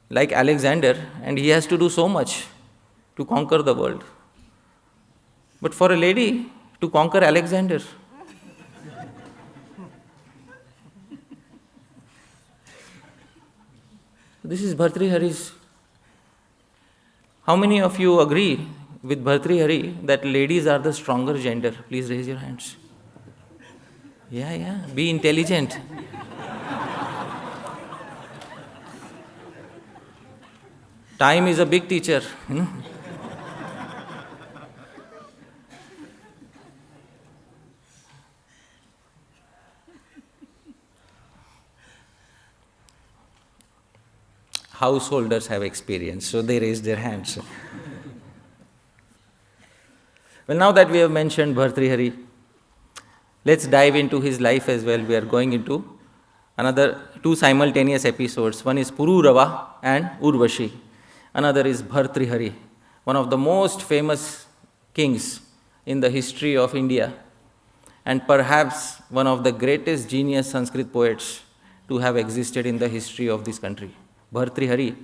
like Alexander, and he has to do so much to conquer the world. But for a lady to conquer Alexander, this is Bhartrihari's. How many of you agree with Bhartrihari that ladies are the stronger gender? Please raise your hands. Yeah, be intelligent. Time is a big teacher. Householders have experience, so they raise their hands. Well, now that we have mentioned Bhartrihari, let's dive into his life as well. We are going into another two simultaneous episodes. One is Pururava and Urvashi. Another is Bhartrihari, one of the most famous kings in the history of India, and perhaps one of the greatest genius Sanskrit poets to have existed in the history of this country. Bhartrihari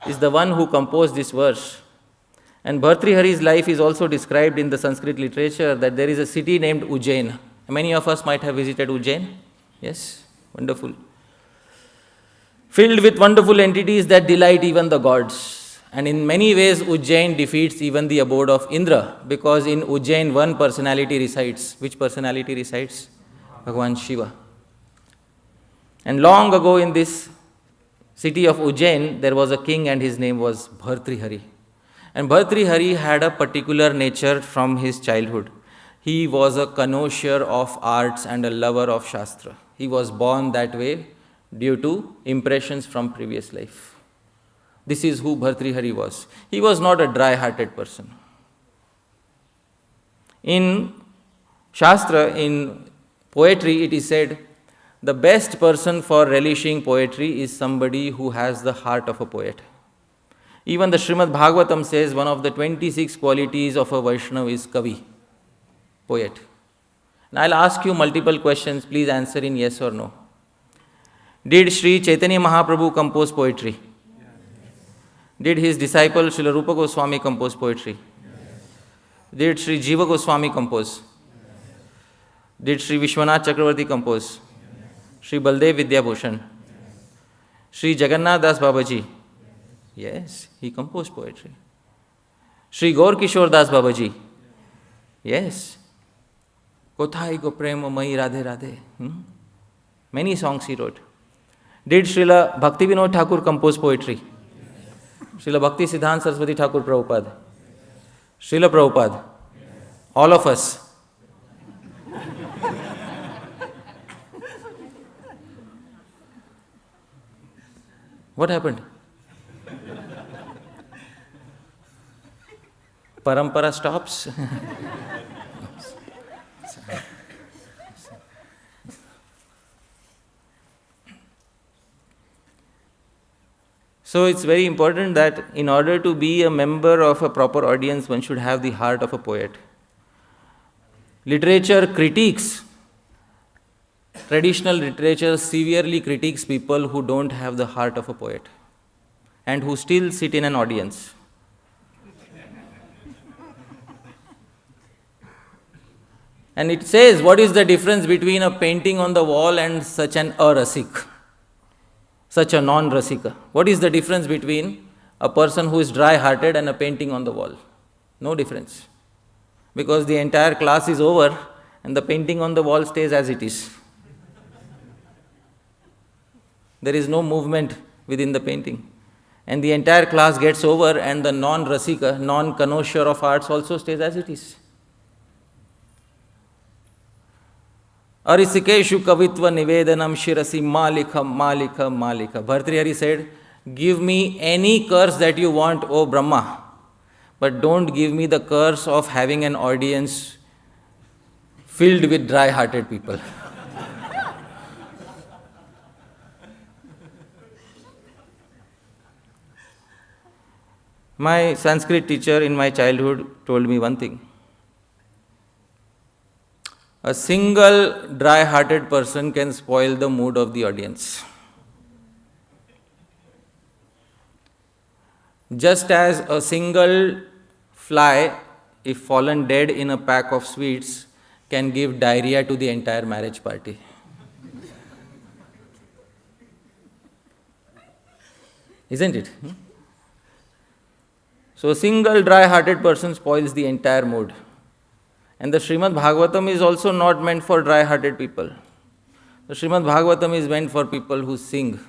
is the one who composed this verse. And Bhartrihari's life is also described in the Sanskrit literature, that there is a city named Ujjain. Many of us might have visited Ujjain. Yes, wonderful. Filled with wonderful entities that delight even the gods. And in many ways, Ujjain defeats even the abode of Indra, because in Ujjain one personality resides. Which personality resides? Bhagavan Shiva. And long ago in this city of Ujjain, there was a king and his name was Bhartrihari. And Bhartrihari had a particular nature from his childhood. He was a connoisseur of arts and a lover of Shastra. He was born that way due to impressions from previous life. This is who Bhartrihari was. He was not a dry-hearted person. In Shastra, in poetry, it is said, the best person for relishing poetry is somebody who has the heart of a poet. Even the Srimad Bhagavatam says one of the 26 qualities of a Vaishnava is Kavi, poet. And I'll ask you multiple questions, please answer in yes or no. Did Sri Chaitanya Mahaprabhu compose poetry? Yes. Did his disciple Srila Rupa Goswami compose poetry? Yes. Did Sri Jiva Goswami compose? Yes. Did Sri Vishwanath Chakravarti compose? Yes. Sri Baldev Vidyabhushan? Yes. Sri Jagannath Das Babaji? Yes, he composed poetry. Sri Gaur Kishore Das Babaji? Yes. Kothai ko prema mai radhe radhe. Many songs he wrote. Did Srila Bhakti Vinod Thakur compose poetry? Srila Bhakti Siddhanta Saraswati Thakur Prabhupada? Srila Prabhupada? All of us? What happened? Parampara stops. So it's very important that in order to be a member of a proper audience, one should have the heart of a poet. Literature critiques, traditional literature severely critiques people who don't have the heart of a poet and who still sit in an audience. And it says, what is the difference between a painting on the wall and such an arasik, such a non-rasika? What is the difference between a person who is dry-hearted and a painting on the wall? No difference. Because the entire class is over and the painting on the wall stays as it is. There is no movement within the painting. And the entire class gets over and the non-rasika, non-connoisseur of arts also stays as it is. Arisikeshu kavitva nivedanam shirasi malika malika malika. Bhartrihari said, give me any curse that you want, O Brahma, but don't give me the curse of having an audience filled with dry-hearted people. My Sanskrit teacher in my childhood told me one thing. A single dry-hearted person can spoil the mood of the audience. Just as a single fly, if fallen dead in a pack of sweets, can give diarrhea to the entire marriage party. Isn't it? So a single dry-hearted person spoils the entire mood. And the Srimad Bhagavatam is also not meant for dry-hearted people. The Srimad Bhagavatam is meant for people who sing,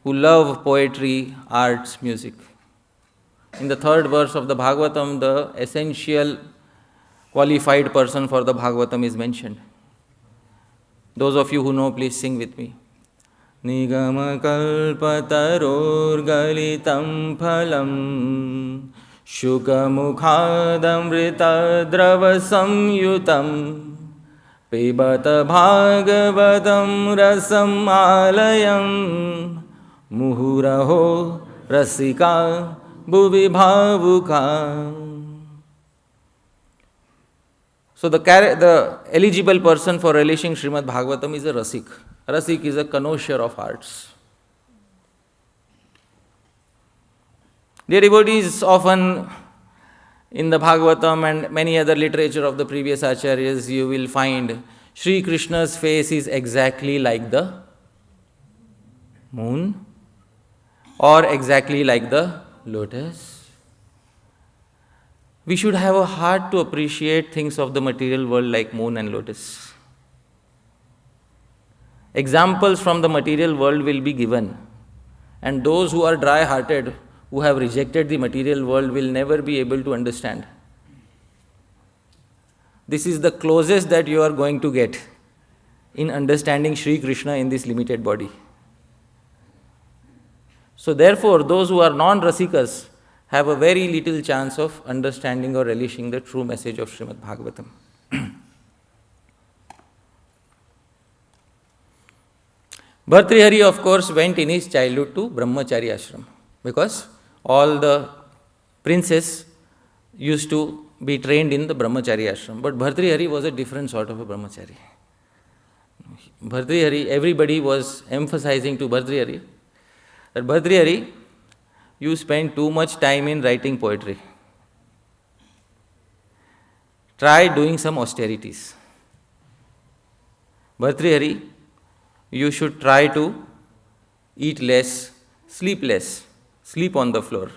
who love poetry, arts, music. In the third verse of the Bhagavatam, the essential qualified person for the Bhagavatam is mentioned. Those of you who know, please sing with me. Nigama kalpataror galitam phalam Shukamukhadamrita drava samyutam Pibata bhagavatam rasam alayam Muhuraho rasika bhuvi bhavuka. So the eligible person for relishing Srimad Bhagavatam is a rasik. A rasik is a connoisseur of arts. Dear devotees, often in the Bhagavatam and many other literature of the previous acharyas, you will find Sri Krishna's face is exactly like the moon or exactly like the lotus. We should have a heart to appreciate things of the material world like moon and lotus. Examples from the material world will be given, and those who are dry-hearted, who have rejected the material world, will never be able to understand. This is the closest that you are going to get in understanding Sri Krishna in this limited body. So therefore, those who are non-rasikas have a very little chance of understanding or relishing the true message of Srimad Bhagavatam. Bhartrihari, of course, went in his childhood to Brahmachari ashram because all the princes used to be trained in the Brahmachari ashram. But Bhartrihari was a different sort of a Brahmachari. Bhartrihari, everybody was emphasizing to Bhartrihari that Bhartrihari, you spend too much time in writing poetry. Try doing some austerities. Bhartrihari, you should try to eat less, sleep on the floor.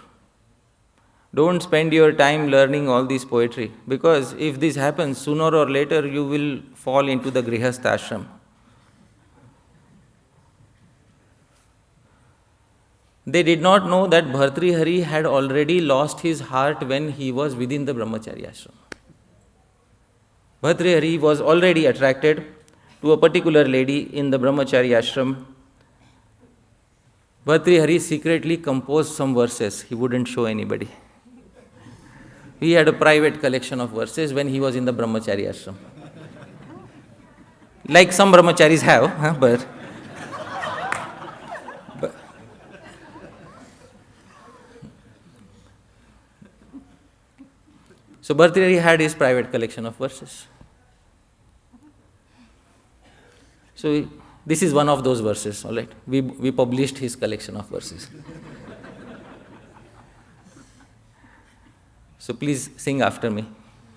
Don't spend your time learning all this poetry, because if this happens, sooner or later you will fall into the Grihastha ashram. They did not know that Bhartrihari had already lost his heart when he was within the Brahmachari ashram. Bhartrihari was already attracted to a particular lady in the Brahmachari ashram. Bhartrihari secretly composed some verses. He wouldn't show anybody. He had a private collection of verses when he was in the Brahmachari ashram. Like some brahmacharis have, but so Bhartrihari had his private collection of verses. So this is one of those verses, all right. We published his collection of verses. So please sing after me.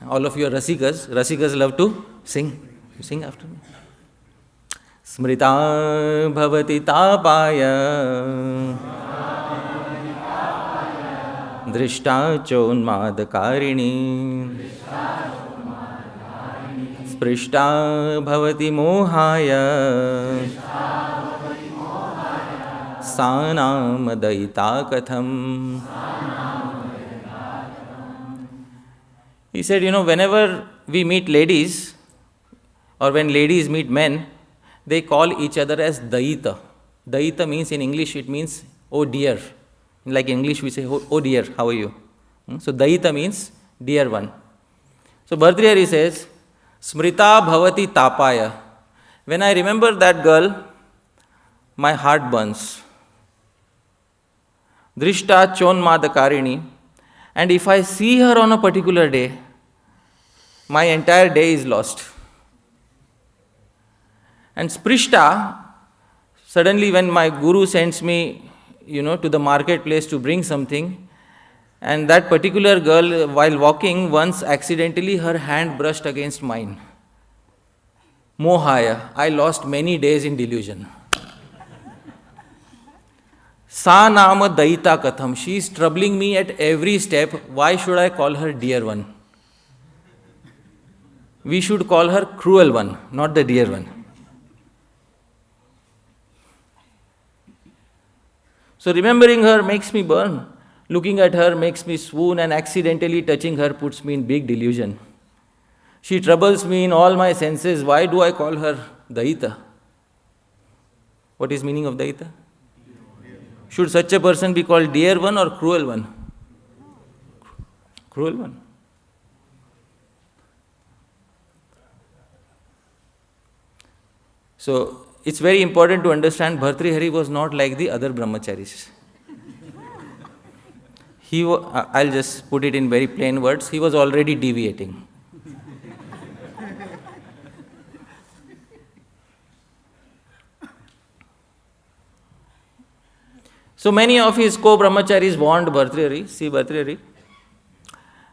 All of you are rasikas. Rasikas love to sing. You sing after me. Smrita bhavati tapaya drishta chonmadakarini sprishta bhavati mohaya sanam daita katham. He said, whenever we meet ladies, or when ladies meet men, they call each other as daita. Daita means, in English, it means, oh dear. Like in English, we say, oh dear, how are you? So daita means, dear one. So Bhartrihari says, Smrita bhavati tapaya. When I remember that girl, my heart burns. Drishta chonmadakarini. And if I see her on a particular day, my entire day is lost. And Sprishta, suddenly when my guru sends me, to the marketplace to bring something, and that particular girl, while walking, once accidentally her hand brushed against mine. Mohaya, I lost many days in delusion. Sa nama daita katham, she is troubling me at every step. Why should I call her dear one? We should call her cruel one, not the dear one. So remembering her makes me burn. Looking at her makes me swoon, and accidentally touching her puts me in big delusion. She troubles me in all my senses. Why do I call her Daita? What is meaning of Daita? Should such a person be called dear one or cruel one? Cruel one. So it's very important to understand Bhartrihari was not like the other brahmacharis. I'll just put it in very plain words, he was already deviating. So many of his co-brahmacharis warned Bhartrihari, see Bhartrihari,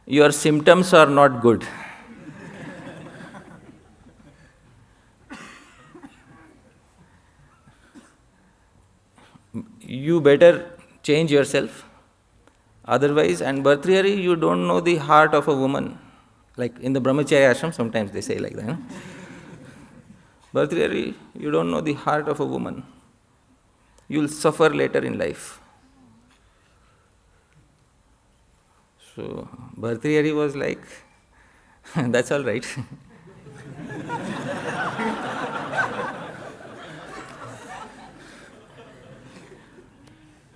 your symptoms are not good. You better change yourself. Otherwise, and Bhartrihari, you don't know the heart of a woman. Like in the brahmacharya ashram, sometimes they say like that. Bhartrihari, you don't know the heart of a woman. You will suffer later in life. So, Bhartrihari was like, that's all right.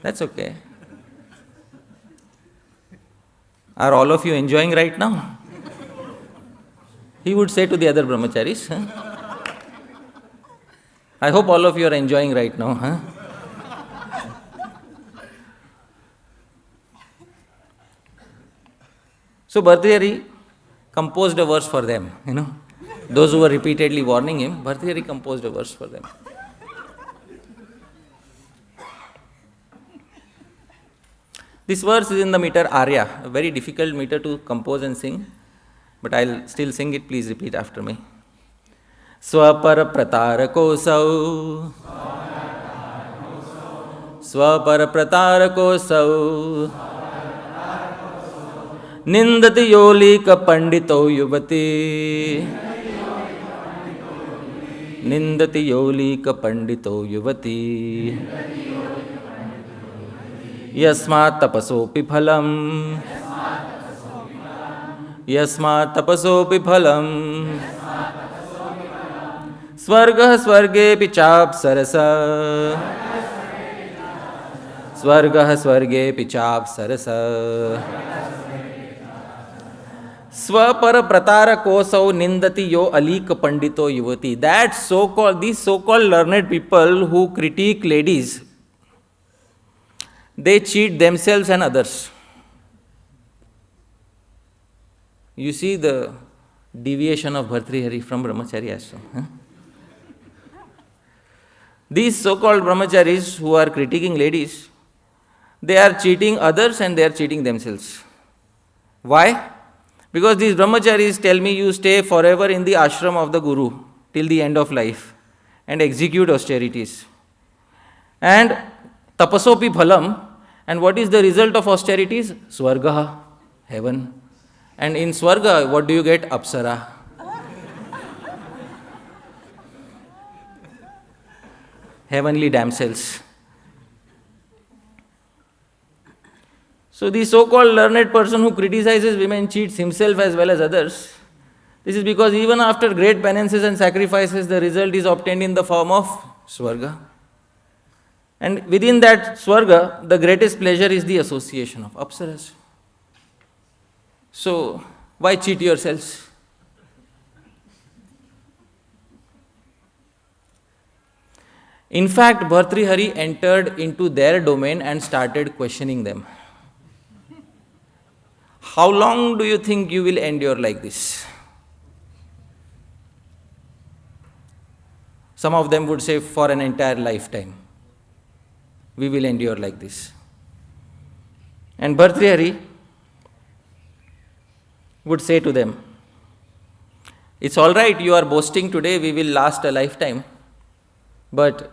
That's okay. Are all of you enjoying right now? He would say to the other brahmacharis. I hope all of you are enjoying right now. So Bhartrihari composed a verse for them. Those who were repeatedly warning him, Bhartrihari composed a verse for them. This verse is in the meter Arya, a very difficult meter to compose and sing, but I'll still sing it, please repeat after me. Swapara pratarako sau, swapara pratarako sau, nindati yolika pandito yuvati, nindati yolika pandito yuvati. Yasmat tapasopi phalam, yasmat tapasopi phalam, swargah swarge pichap sarasa, swargah swarge pichap sarasa. Swapara pratara kosau nindati yo alika pandito yuvati. These so-called learned people who critique ladies, they cheat themselves and others. You see the deviation of Bhartrihari from brahmacharya ashram. These so-called brahmacharis who are critiquing ladies, they are cheating others and they are cheating themselves. Why? Because these brahmacharis tell me you stay forever in the ashram of the guru till the end of life and execute austerities. And tapasopi phalam, and what is the result of austerities? Swarga, heaven. And in Swarga, what do you get? Apsara. Heavenly damsels. So the so-called learned person who criticizes women cheats himself as well as others. This is because even after great penances and sacrifices, the result is obtained in the form of Swarga. And within that Swarga, the greatest pleasure is the association of Apsaras. So, why cheat yourselves? In fact, Bhartrihari entered into their domain and started questioning them. How long do you think you will endure like this? Some of them would say for an entire lifetime. We will endure like this. And Bhartrihari would say to them, it's all right, you are boasting today, we will last a lifetime, but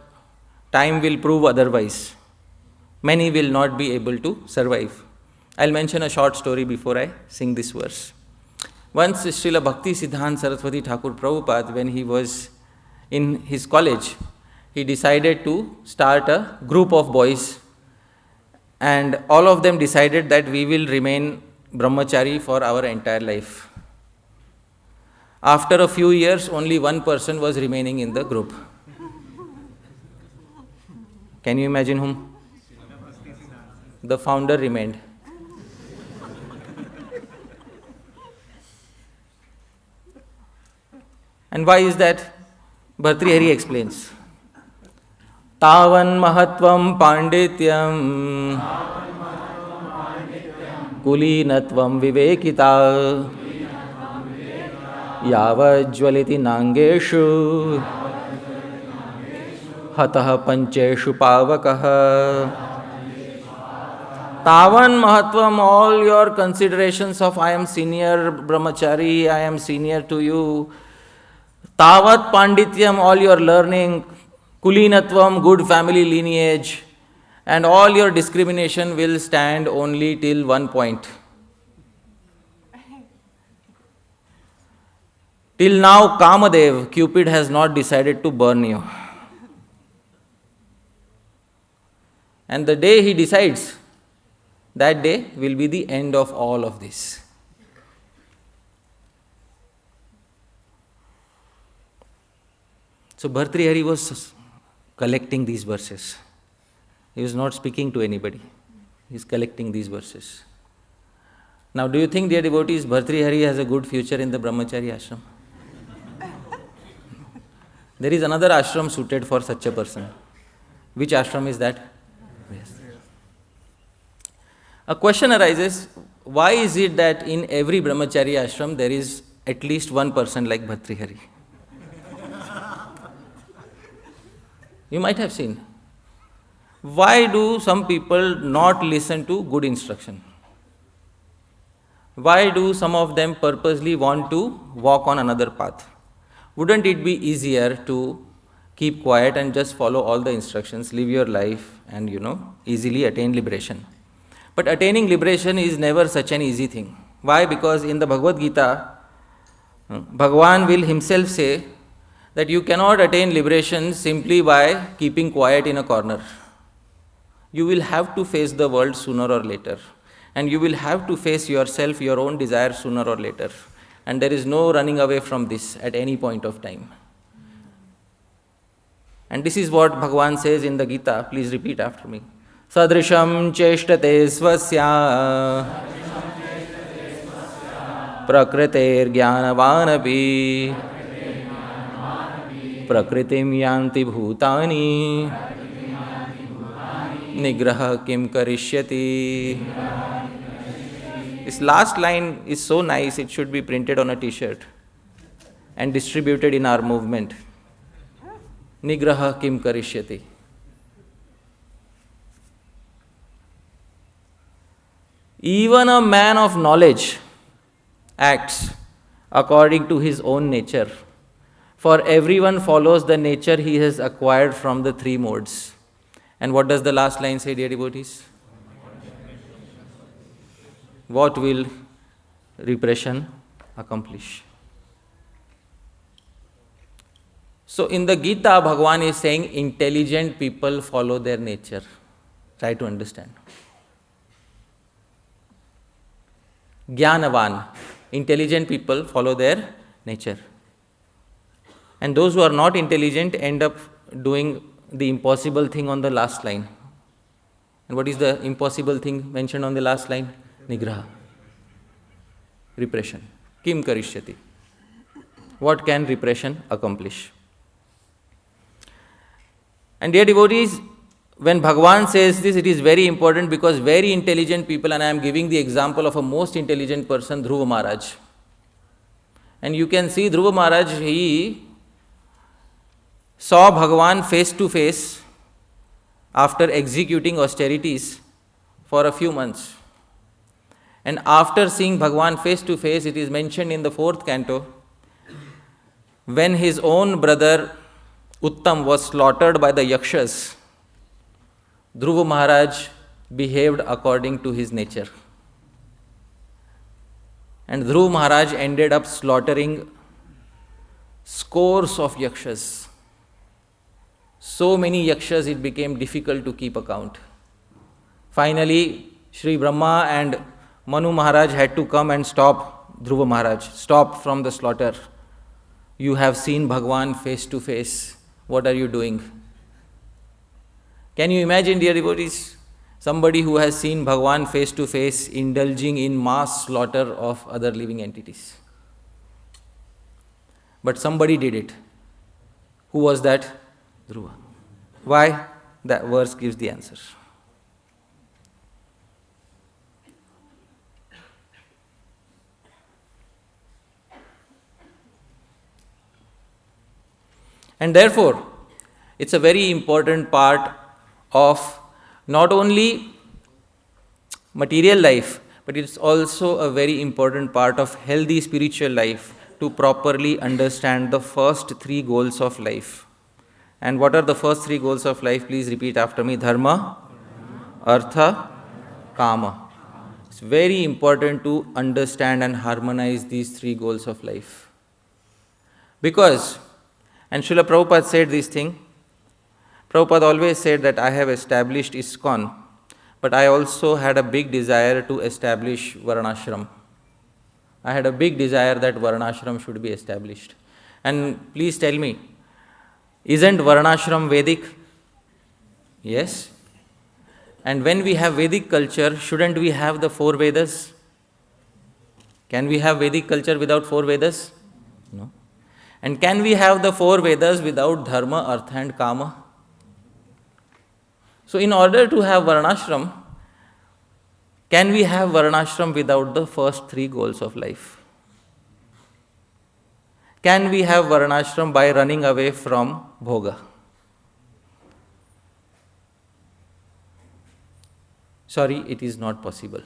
time will prove otherwise. Many will not be able to survive. I'll mention a short story before I sing this verse. Once Srila Bhakti Siddhanta Saraswati Thakur Prabhupada, when he was in his college, he decided to start a group of boys, and all of them decided that we will remain brahmachari for our entire life. After a few years, only one person was remaining in the group. Can you imagine whom? The founder remained. And why is that? Bhartrihari explains. Tavan mahatvam pandityam kulinatvam vivekita yavajvaliti nangeshu hatah pancheshu pavakah. Tavan mahatvam, all your considerations of I am senior brahmachari, I am senior to you. Tavat pandityam, all your learning, kulinatvam, good family lineage, and all your discrimination will stand only till one point. Till now, Kamadev, Cupid, has not decided to burn you. And the day he decides, that day will be the end of all of this. So Bhartrihari was collecting these verses. He was not speaking to anybody. He is collecting these verses. Now, do you think, dear devotees, Bhartrihari has a good future in the brahmachari ashram? There is another ashram suited for such a person. Which ashram is that? Yes. A question arises, why is it that in every brahmachari ashram there is at least one person like Bhartrihari? You might have seen. Why do some people not listen to good instruction? Why do some of them purposely want to walk on another path? Wouldn't it be easier to keep quiet and just follow all the instructions, live your life and, easily attain liberation? But attaining liberation is never such an easy thing. Why? Because in the Bhagavad Gita, Bhagavan will himself say that you cannot attain liberation simply by keeping quiet in a corner. You will have to face the world sooner or later. And you will have to face yourself, your own desires sooner or later. And there is no running away from this at any point of time. And this is what Bhagavan says in the Gita. Please repeat after me. Sadrisham cheshtate svasya prakritir jnanavanapi prakritim yanti bhutani nigraha kim karishyati. This last line is so nice, it should be printed on a t-shirt and distributed in our movement. Nigraha kim karishyati. Even a man of knowledge acts according to his own nature. For everyone follows the nature he has acquired from the three modes. And what does the last line say, dear devotees? What will repression accomplish? So in the Gita, Bhagavan is saying intelligent people follow their nature. Try to understand. Jnanavan, intelligent people follow their nature. And those who are not intelligent end up doing the impossible thing on the last line. And what is the impossible thing mentioned on the last line? Nigraha. Repression. Kim karishyati. What can repression accomplish? And dear devotees, when Bhagavan says this, it is very important because very intelligent people, and I am giving the example of a most intelligent person, Dhruva Maharaj. And you can see Dhruva Maharaj, he saw Bhagavan face to face after executing austerities for a few months. And after seeing Bhagavan face to face, it is mentioned in the 4th canto, when his own brother Uttam was slaughtered by the Yakshas, Dhruva Maharaj behaved according to his nature. And Dhruva Maharaj ended up slaughtering scores of Yakshas. So many Yakshas it became difficult to keep account. Finally, Sri Brahma and Manu Maharaj had to come and stop Dhruva Maharaj. Stop from the slaughter. You have seen Bhagavan face to face. What are you doing? Can you imagine, dear devotees, somebody who has seen Bhagavan face to face indulging in mass slaughter of other living entities? But somebody did it. Who was that? Dhruva. Why? That verse gives the answer. And therefore, it's a very important part of not only material life, but it's also a very important part of healthy spiritual life to properly understand the first 3 goals of life. And what are the first 3 goals of life? Please repeat after me. Dharma, Artha, Kama. It's very important to understand and harmonize these 3 goals of life. Because, and Srila Prabhupada said this thing, Prabhupada always said that I have established ISKCON, but I also had a big desire to establish Varna-ashrama. I had a big desire that Varna-ashrama should be established. And please tell me, isn't Varna-ashrama Vedic? Yes. And when we have Vedic culture, shouldn't we have the 4 Vedas? Can we have Vedic culture without 4 Vedas? No. And can we have the 4 Vedas without Dharma, Artha and Kama? So in order to have Varna-ashrama, can we have Varna-ashrama without the first 3 goals of life? Can we have Varna-ashrama by running away from Bhoga? Sorry, it is not possible.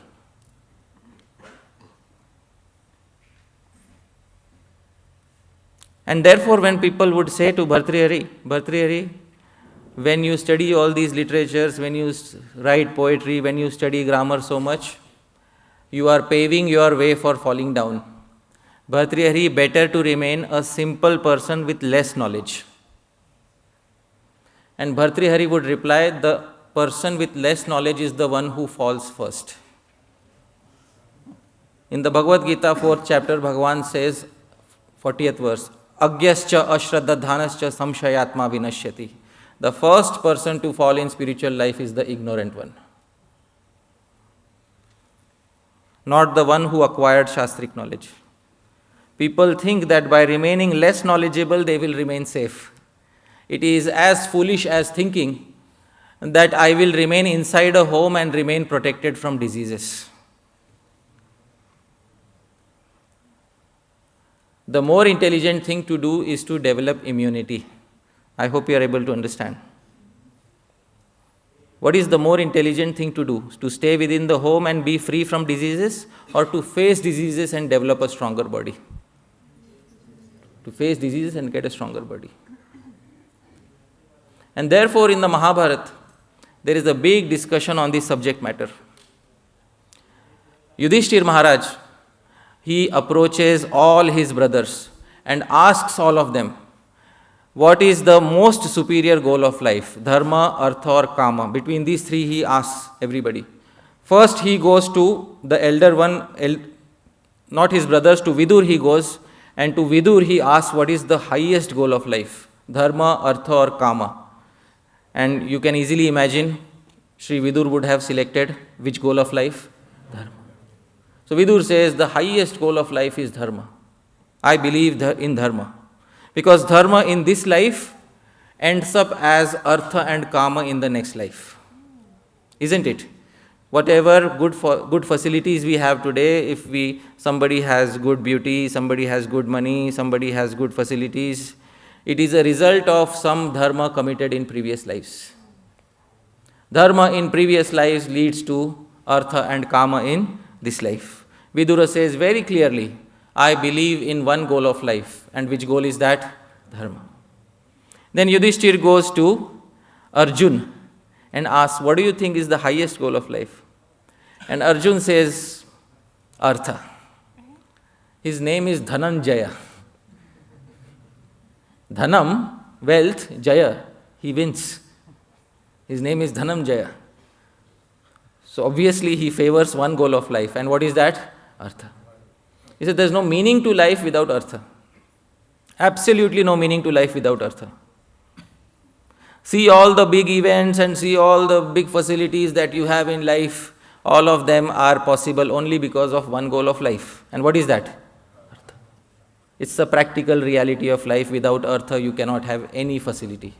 And therefore, when people would say to Bhartrihari, when you study all these literatures, when you write poetry, when you study grammar so much, you are paving your way for falling down. Bhartrihari, better to remain a simple person with less knowledge. And Bhartrihari would reply, the person with less knowledge is the one who falls first. In the Bhagavad Gita, 4th chapter, Bhagavan says, 40th verse, Agyascha ashraddhadhanascha samshayatma vinashyati. The first person to fall in spiritual life is the ignorant one. Not the one who acquired shastric knowledge. People think that by remaining less knowledgeable, they will remain safe. It is as foolish as thinking that I will remain inside a home and remain protected from diseases. The more intelligent thing to do is to develop immunity. I hope you are able to understand. What is the more intelligent thing to do? To stay within the home and be free from diseases, or to face diseases and develop a stronger body? To face diseases and get a stronger body. And therefore, in the Mahabharat, there is a big discussion on this subject matter. Yudhishthir Maharaj, he approaches all his brothers and asks all of them, what is the most superior goal of life? Dharma, Artha or Kama? Between these 3 he asks everybody. First he goes to the elder one, not his brothers, to Vidur he goes, and to Vidur he asks what is the highest goal of life? Dharma, Artha or Kama? And you can easily imagine Sri Vidur would have selected which goal of life? Dharma. So Vidur says the highest goal of life is Dharma. I believe in Dharma. Because Dharma in this life ends up as Artha and Kama in the next life. Isn't it? Whatever good facilities we have today, if somebody has good beauty, somebody has good money, somebody has good facilities, It is a result of some dharma committed in previous lives. Dharma in previous lives leads to artha and kama in this life. Vidura says very clearly, I believe in one goal of life. And which goal is that? Dharma. Then Yudhishthir goes to Arjun and asks, what do you think is the highest goal of life? And Arjun says, artha. His name is Dhananjaya. Dhanam, wealth, Jaya, he wins. His name is Dhananjaya. So obviously he favors one goal of life. And what is that? Artha. He said there is no meaning to life without artha. Absolutely no meaning to life without artha. See all the big events and see all the big facilities that you have in life. All of them are possible only because of one goal of life. And what is that? Artha. It's the practical reality of life. Without artha, you cannot have any facility.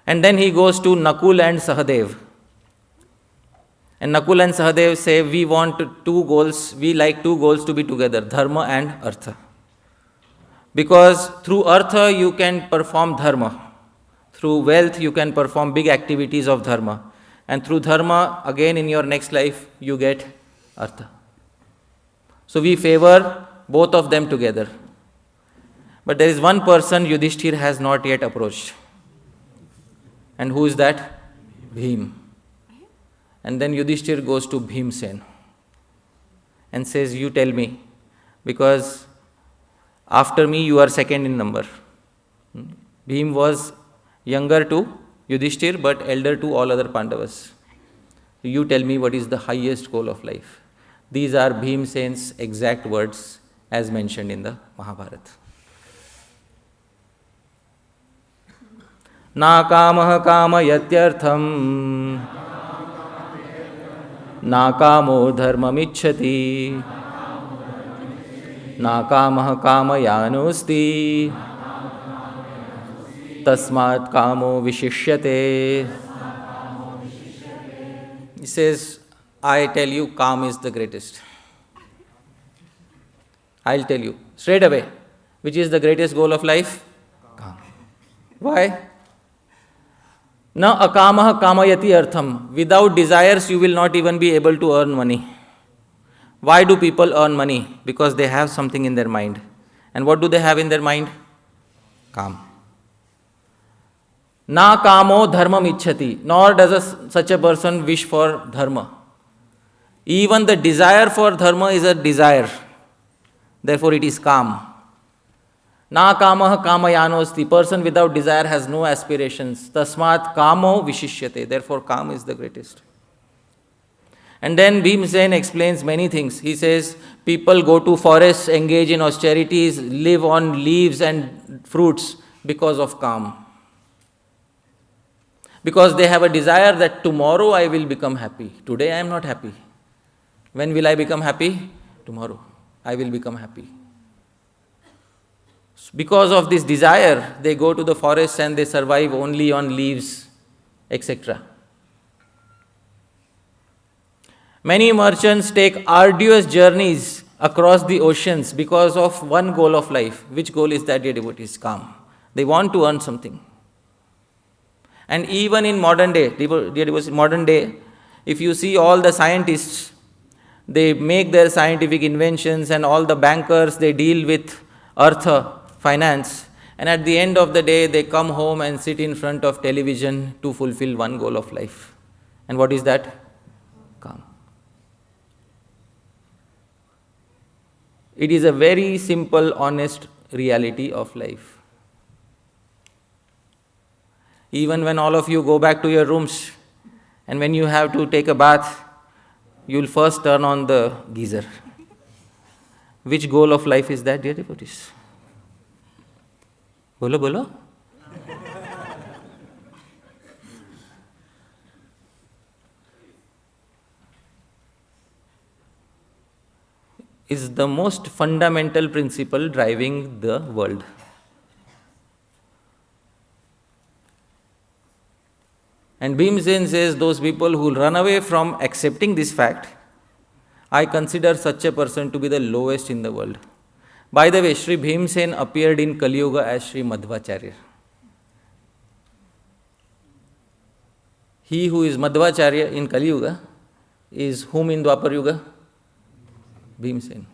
And then he goes to Nakul and Sahadev. And Nakul and Sahadev say, we want two goals, we like two goals to be together, dharma and artha. Because through artha you can perform dharma. Through wealth you can perform big activities of dharma. And through dharma, again in your next life, you get artha. So we favor both of them together. But there is one person Yudhishthir has not yet approached. And who is that? Bhim. And then Yudhishthir goes to Bhimsen and says, you tell me, because after me you are second in number. Bhim was younger to Yudhishthir but elder to all other Pandavas. You tell me what is the highest goal of life. These are Bhimsen's exact words as mentioned in the Mahabharat. Na kamah kamayatyartham na kamo dharmamicchati na kamah kamayanusti tasmat kamo vishishyate. He says, I tell you, Kam is the greatest. I'll tell you straight away, which is the greatest goal of life? Kam. Why? Na akamah kamayati artham. Without desires, you will not even be able to earn money. Why do people earn money? Because they have something in their mind. And what do they have in their mind? Kam. Na kamo dharmam ichchati. Nor does such a person wish for dharma. Even the desire for dharma is a desire. Therefore it is kam. Na kamah kamayanos. The person without desire has no aspirations. Tasmat kamo vishishyate. Therefore kam is the greatest. And then Bhimsen explains many things. He says, people go to forests, engage in austerities, live on leaves and fruits because of kam. Because they have a desire that tomorrow I will become happy. Today I am not happy. When will I become happy? Tomorrow I will become happy. Because of this desire, they go to the forest and they survive only on leaves, etc. Many merchants take arduous journeys across the oceans because of one goal of life. Which goal is that, dear devotees? Kam. They want to earn something. And even in modern day, dear devotees, modern day, if you see all the scientists, they make their scientific inventions, and all the bankers, they deal with artha, finance, and at the end of the day, they come home and sit in front of television to fulfill one goal of life. And what is that? Kam. It is a very simple, honest reality of life. Even when all of you go back to your rooms, and when you have to take a bath, you will first turn on the geyser. Which goal of life is that, dear devotees? Bolo, bolo. Is the most fundamental principle driving the world. And Bhimsen says those people who run away from accepting this fact, I consider such a person to be the lowest in the world. By the way, Sri Bhimsen appeared in Kali Yuga as Sri Madhvacharya. He who is Madhvacharya in Kali Yuga is whom in Dwapar Yuga? Bhimsen.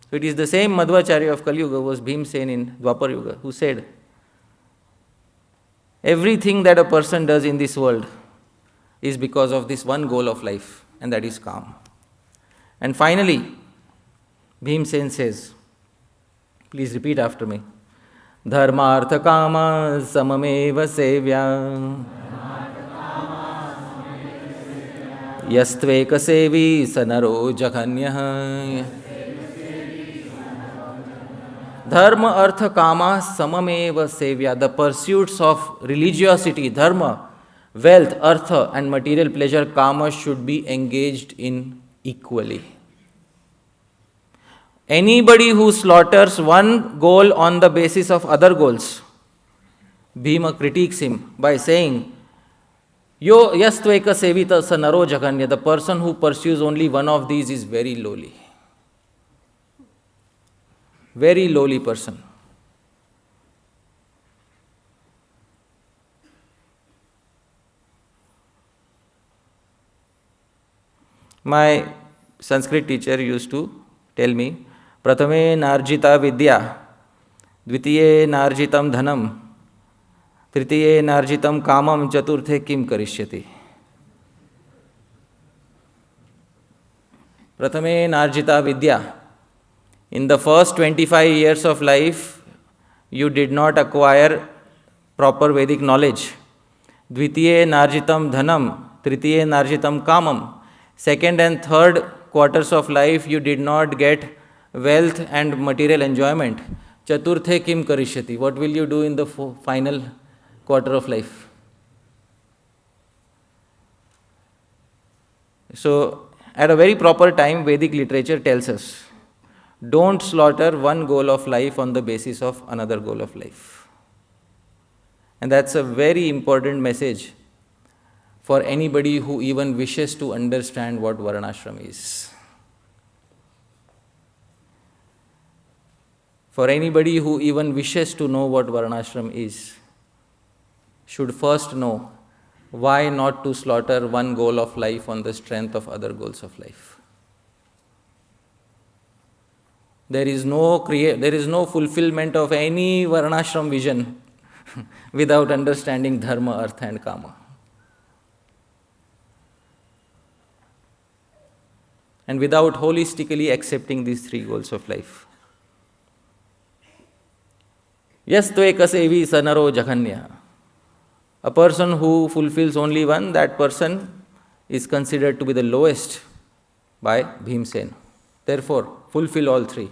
So it is the same Madhvacharya of Kali Yuga was Bhimsen in Dwapar Yuga who said, everything that a person does in this world is because of this one goal of life, and that is calm. And finally, Bhimsen says, please repeat after me, Dharma artha kama samameva sevya yastveka sevi sanaro jaghanyah. Dharma artha kama samameva sevya. The pursuits of religiosity, dharma, wealth, artha and material pleasure, kama, should be engaged in equally. Anybody who slaughters one goal on the basis of other goals, Bhima critiques him by saying, Yo yastveka sevita sanaro jaganya. The person who pursues only one of these is very lowly. Very lowly person. My Sanskrit teacher used to tell me, Prathame narjita vidya, dvitiye narjitam dhanam, tritiye narjitam kamam, chaturthe kim karishyati. Prathame narjita vidya. In the first 25 years of life, you did not acquire proper Vedic knowledge. Dvitiye narjitam dhanam, tritiye narjitam kamam. Second and third quarters of life, you did not get wealth and material enjoyment. Chaturthe kim karishyati. What will you do in the final quarter of life? So, at a very proper time, Vedic literature tells us, don't slaughter one goal of life on the basis of another goal of life. And that's a very important message for anybody who even wishes to understand what Varna-ashrama is. For anybody who even wishes to know what Varna-ashrama is, should first know why not to slaughter one goal of life on the strength of other goals of life. There is no fulfillment of any Varna-ashram vision without understanding dharma, artha and kama. And without holistically accepting these three goals of life. Yastveka sevi sanaro jaghanya. A person who fulfills only one, that person is considered to be the lowest by Bhimsen. Therefore, fulfill all three.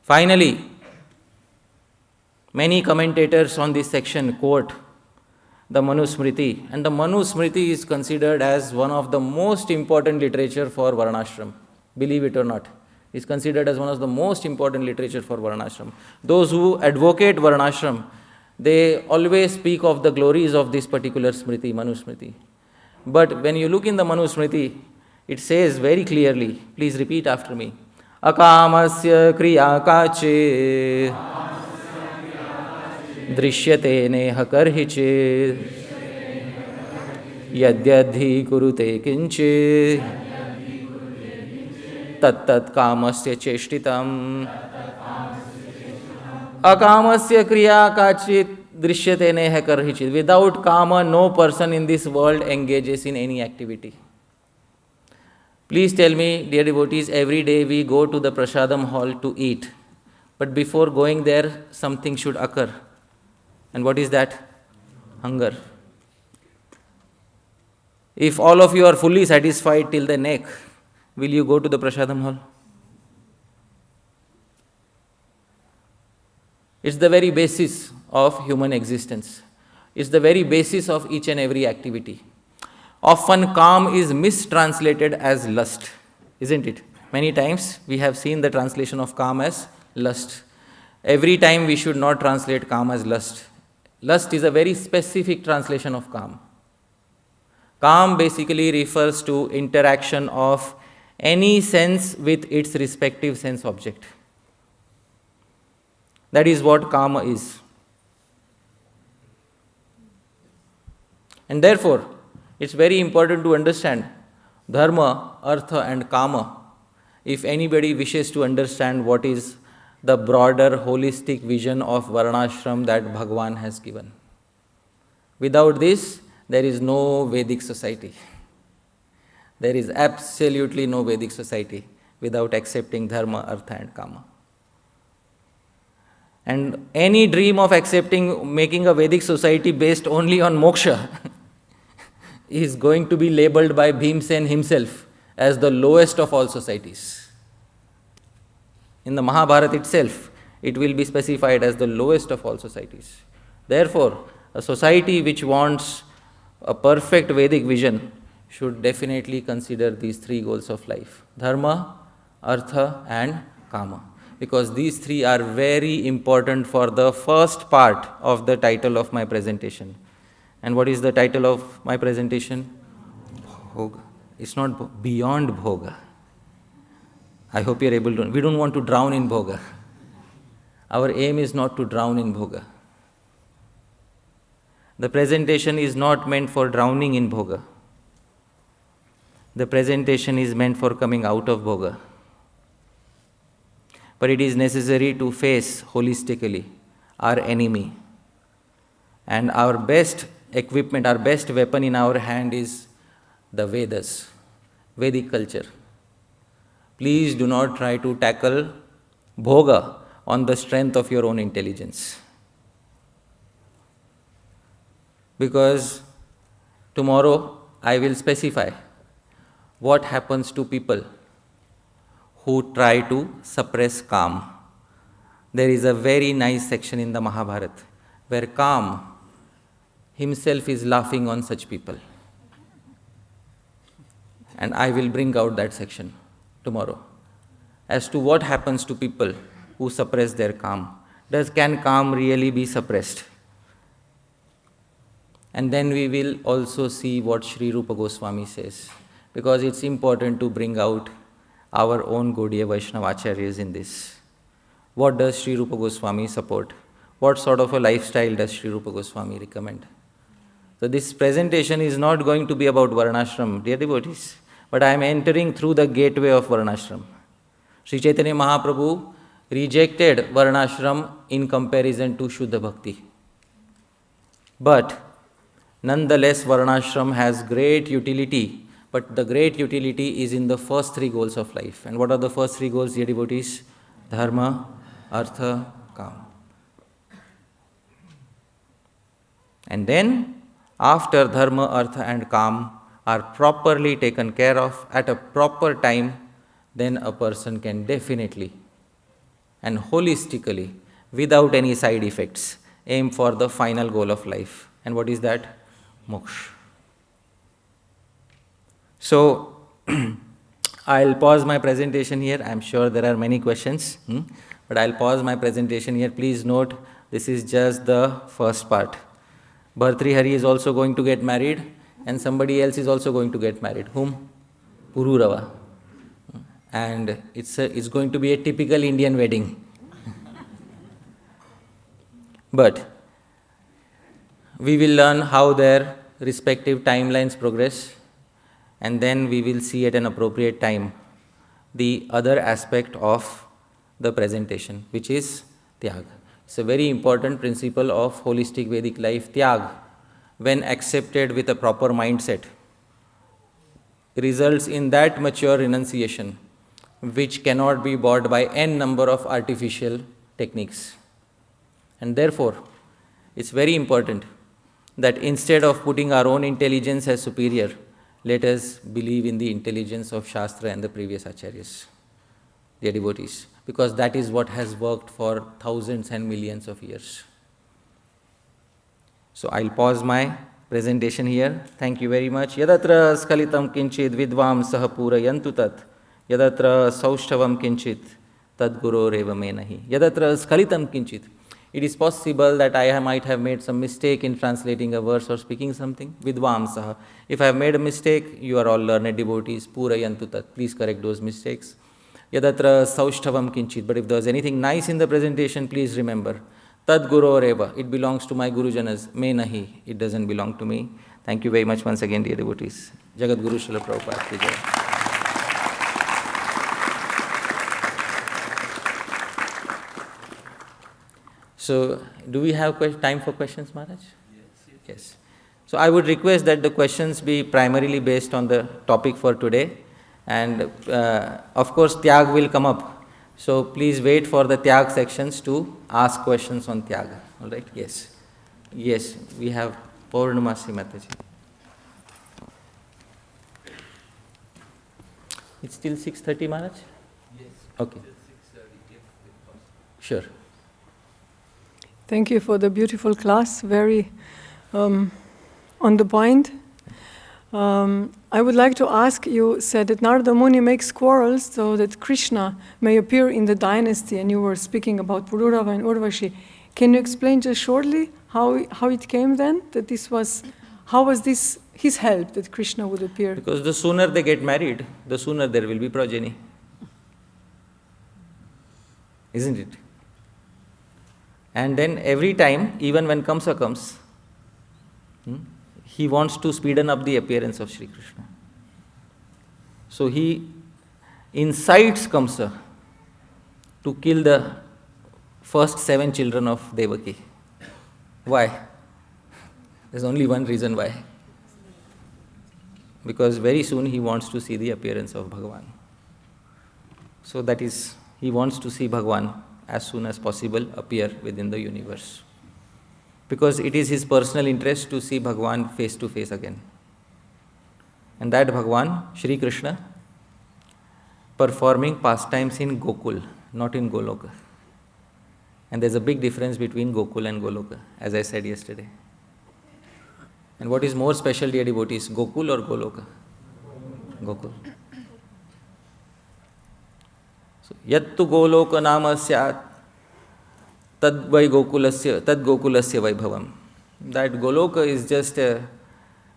Finally, many commentators on this section quote the Manusmriti, and the Manusmriti is considered as one of the most important literature for Varna-ashram. Believe it or not, is considered as one of the most important literature for Varna-ashram. Those who advocate Varna-ashram, they always speak of the glories of this particular Smriti, Manusmriti. But when you look in the Manusmriti, it says very clearly, please repeat after me, Akamasya kriya kache drishyate neha karhiche yadyadhi kurute kinche tattat kamasya cheshtitam. Akamasya kriya kachit drishyate neha karhichit. Without kama, no person in this world engages in any activity. Please tell me, dear devotees, every day we go to the Prashadam hall to eat. But before going there, something should occur. And what is that? Hunger. If all of you are fully satisfied till the neck, will you go to the Prashadam hall? It's the very basis of human existence. It's the very basis of each and every activity. Often calm is mistranslated as lust, isn't it? Many times we have seen the translation of calm as lust. Every time we should not translate calm as lust. Lust is a very specific translation of calm. Calm basically refers to interaction of any sense with its respective sense object. That is what karma is. And therefore, it's very important to understand dharma, artha and kama. If anybody wishes to understand what is the broader holistic vision of Varna-ashram that Bhagavan has given. Without this, there is no Vedic society. There is absolutely no Vedic society without accepting dharma, artha and kama. And any dream of making a Vedic society based only on moksha is going to be labeled by Bhimsen himself as the lowest of all societies. In the Mahabharat itself, it will be specified as the lowest of all societies. Therefore, a society which wants a perfect Vedic vision should definitely consider these three goals of life: dharma, artha and kama. Because these three are very important for the first part of the title of my presentation. And what is the title of my presentation? Bhoga. It's not beyond Bhoga. I hope you're able to. We don't want to drown in Bhoga. Our aim is not to drown in Bhoga. The presentation is not meant for drowning in Bhoga. The presentation is meant for coming out of Bhoga. But it is necessary to face holistically our enemy. And our best equipment, our best weapon in our hand is the Vedas, Vedic culture. Please do not try to tackle Bhoga on the strength of your own intelligence. Because tomorrow I will specify what happens to people who try to suppress Kam. There is a very nice section in the Mahabharat where Kam himself is laughing on such people. And I will bring out that section tomorrow as to what happens to people who suppress their Kam. Can Kam really be suppressed? And then we will also see what Sri Rupa Goswami says, because it's important to bring out our own Gaudiya Vaishnava Acharyas in this. What does Sri Rupa Goswami support? What sort of a lifestyle does Sri Rupa Goswami recommend? So this presentation is not going to be about Varna-ashram, dear devotees, but I am entering through the gateway of Varna-ashram. Sri Chaitanya Mahaprabhu rejected Varna-ashram in comparison to Shuddha Bhakti. But nonetheless, Varna-ashram has great utility. But the great utility is in the first three goals of life. And what are the first three goals, dear devotees? Dharma, artha, kama. And then, after dharma, artha and kama are properly taken care of at a proper time, then a person can definitely and holistically, without any side effects, aim for the final goal of life. And what is that? Moksha. So, I'll pause my presentation here. I'm sure there are many questions, but I'll pause my presentation here. Please note, this is just the first part. Bhartrihari is also going to get married, and somebody else is also going to get married. Whom? Pururava. And it's going to be a typical Indian wedding. But we will learn how their respective timelines progress. And then we will see at an appropriate time the other aspect of the presentation, which is Tyaga. It's a very important principle of holistic Vedic life. Tyaga, when accepted with a proper mindset, results in that mature renunciation which cannot be bought by n number of artificial techniques. And therefore, it's very important that instead of putting our own intelligence as superior, let us believe in the intelligence of Shastra and the previous Acharyas, dear devotees, because that is what has worked for thousands and millions of years. So I'll pause my presentation here. Thank you very much. Yadatra skalitam kinchid vidvam sahapura yantu tat, yadatra saushthavam kinchid tadguru revame nahi. Yadatra skalitam kinchid. It is possible that I might have made some mistake in translating a verse or speaking something. Vidvam saha. If I have made a mistake, you are all learned devotees. Pura yantu tat. Please correct those mistakes. Yadatra saushthavam kinchit. But if there's anything nice in the presentation, please remember, Tad Guroreva, it belongs to my Gurujanas, me nahi, it doesn't belong to me. Thank you very much once again, dear devotees. Jagat Guru Srila Prabhupada ki jai. So, do we have time for questions, Maharaj? Yes. So, I would request that the questions be primarily based on the topic for today. And of course, Tyaga will come up. So, please wait for the Tyaga sections to ask questions on Tyaga. All right? Yes. Yes, we have Purnamasi Mataji. It's still 6:30, Maharaj? Yes. Okay. 6:30, if possible. Sure. Thank you for the beautiful class, very on the point. I would like to ask, you said that Narada Muni makes quarrels so that Krishna may appear in the dynasty, and you were speaking about Pururava and Urvashi. Can you explain just shortly how it came then? That this was, how was this his help that Krishna would appear? Because the sooner they get married, the sooner there will be progeny. Isn't it? And then every time, even when Kamsa comes, he wants to speeden up the appearance of Sri Krishna. So he incites Kamsa to kill the first 7 children of Devaki. Why? There's only one reason why. Because very soon he wants to see the appearance of Bhagavan. So that is, he wants to see Bhagavan as soon as possible appear within the universe. Because it is his personal interest to see Bhagavan face to face again. And that Bhagavan, Shri Krishna, performing pastimes in Gokul, not in Goloka. And there's a big difference between Gokul and Goloka, as I said yesterday. And what is more special, dear devotees, Gokul or Goloka? Gokul. So, yattu Goloka nama syat, tad vai Gokulasya, tad Gokulasya vaibhavam. That Goloka is just a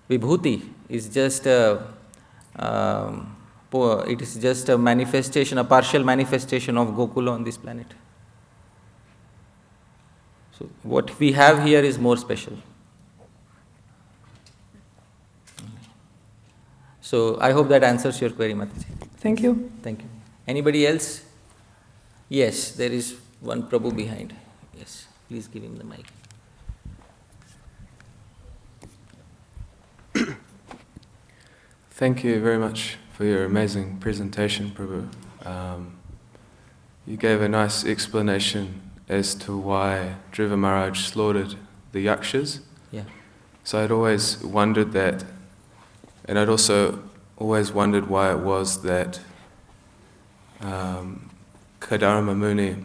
vibhuti, is just a, it is just a manifestation, a partial manifestation of Gokula on this planet. So, what we have here is more special. So, I hope that answers your query, Mataji. Thank you. Thank you. Anybody else? Yes, there is one Prabhu behind. Yes, please give him the mic. Thank you very much for your amazing presentation, Prabhu. You gave a nice explanation as to why Dhruva Maharaj slaughtered the yakshas. Yeah. So I'd always wondered that, and I'd also always wondered why it was that Kadarma Muni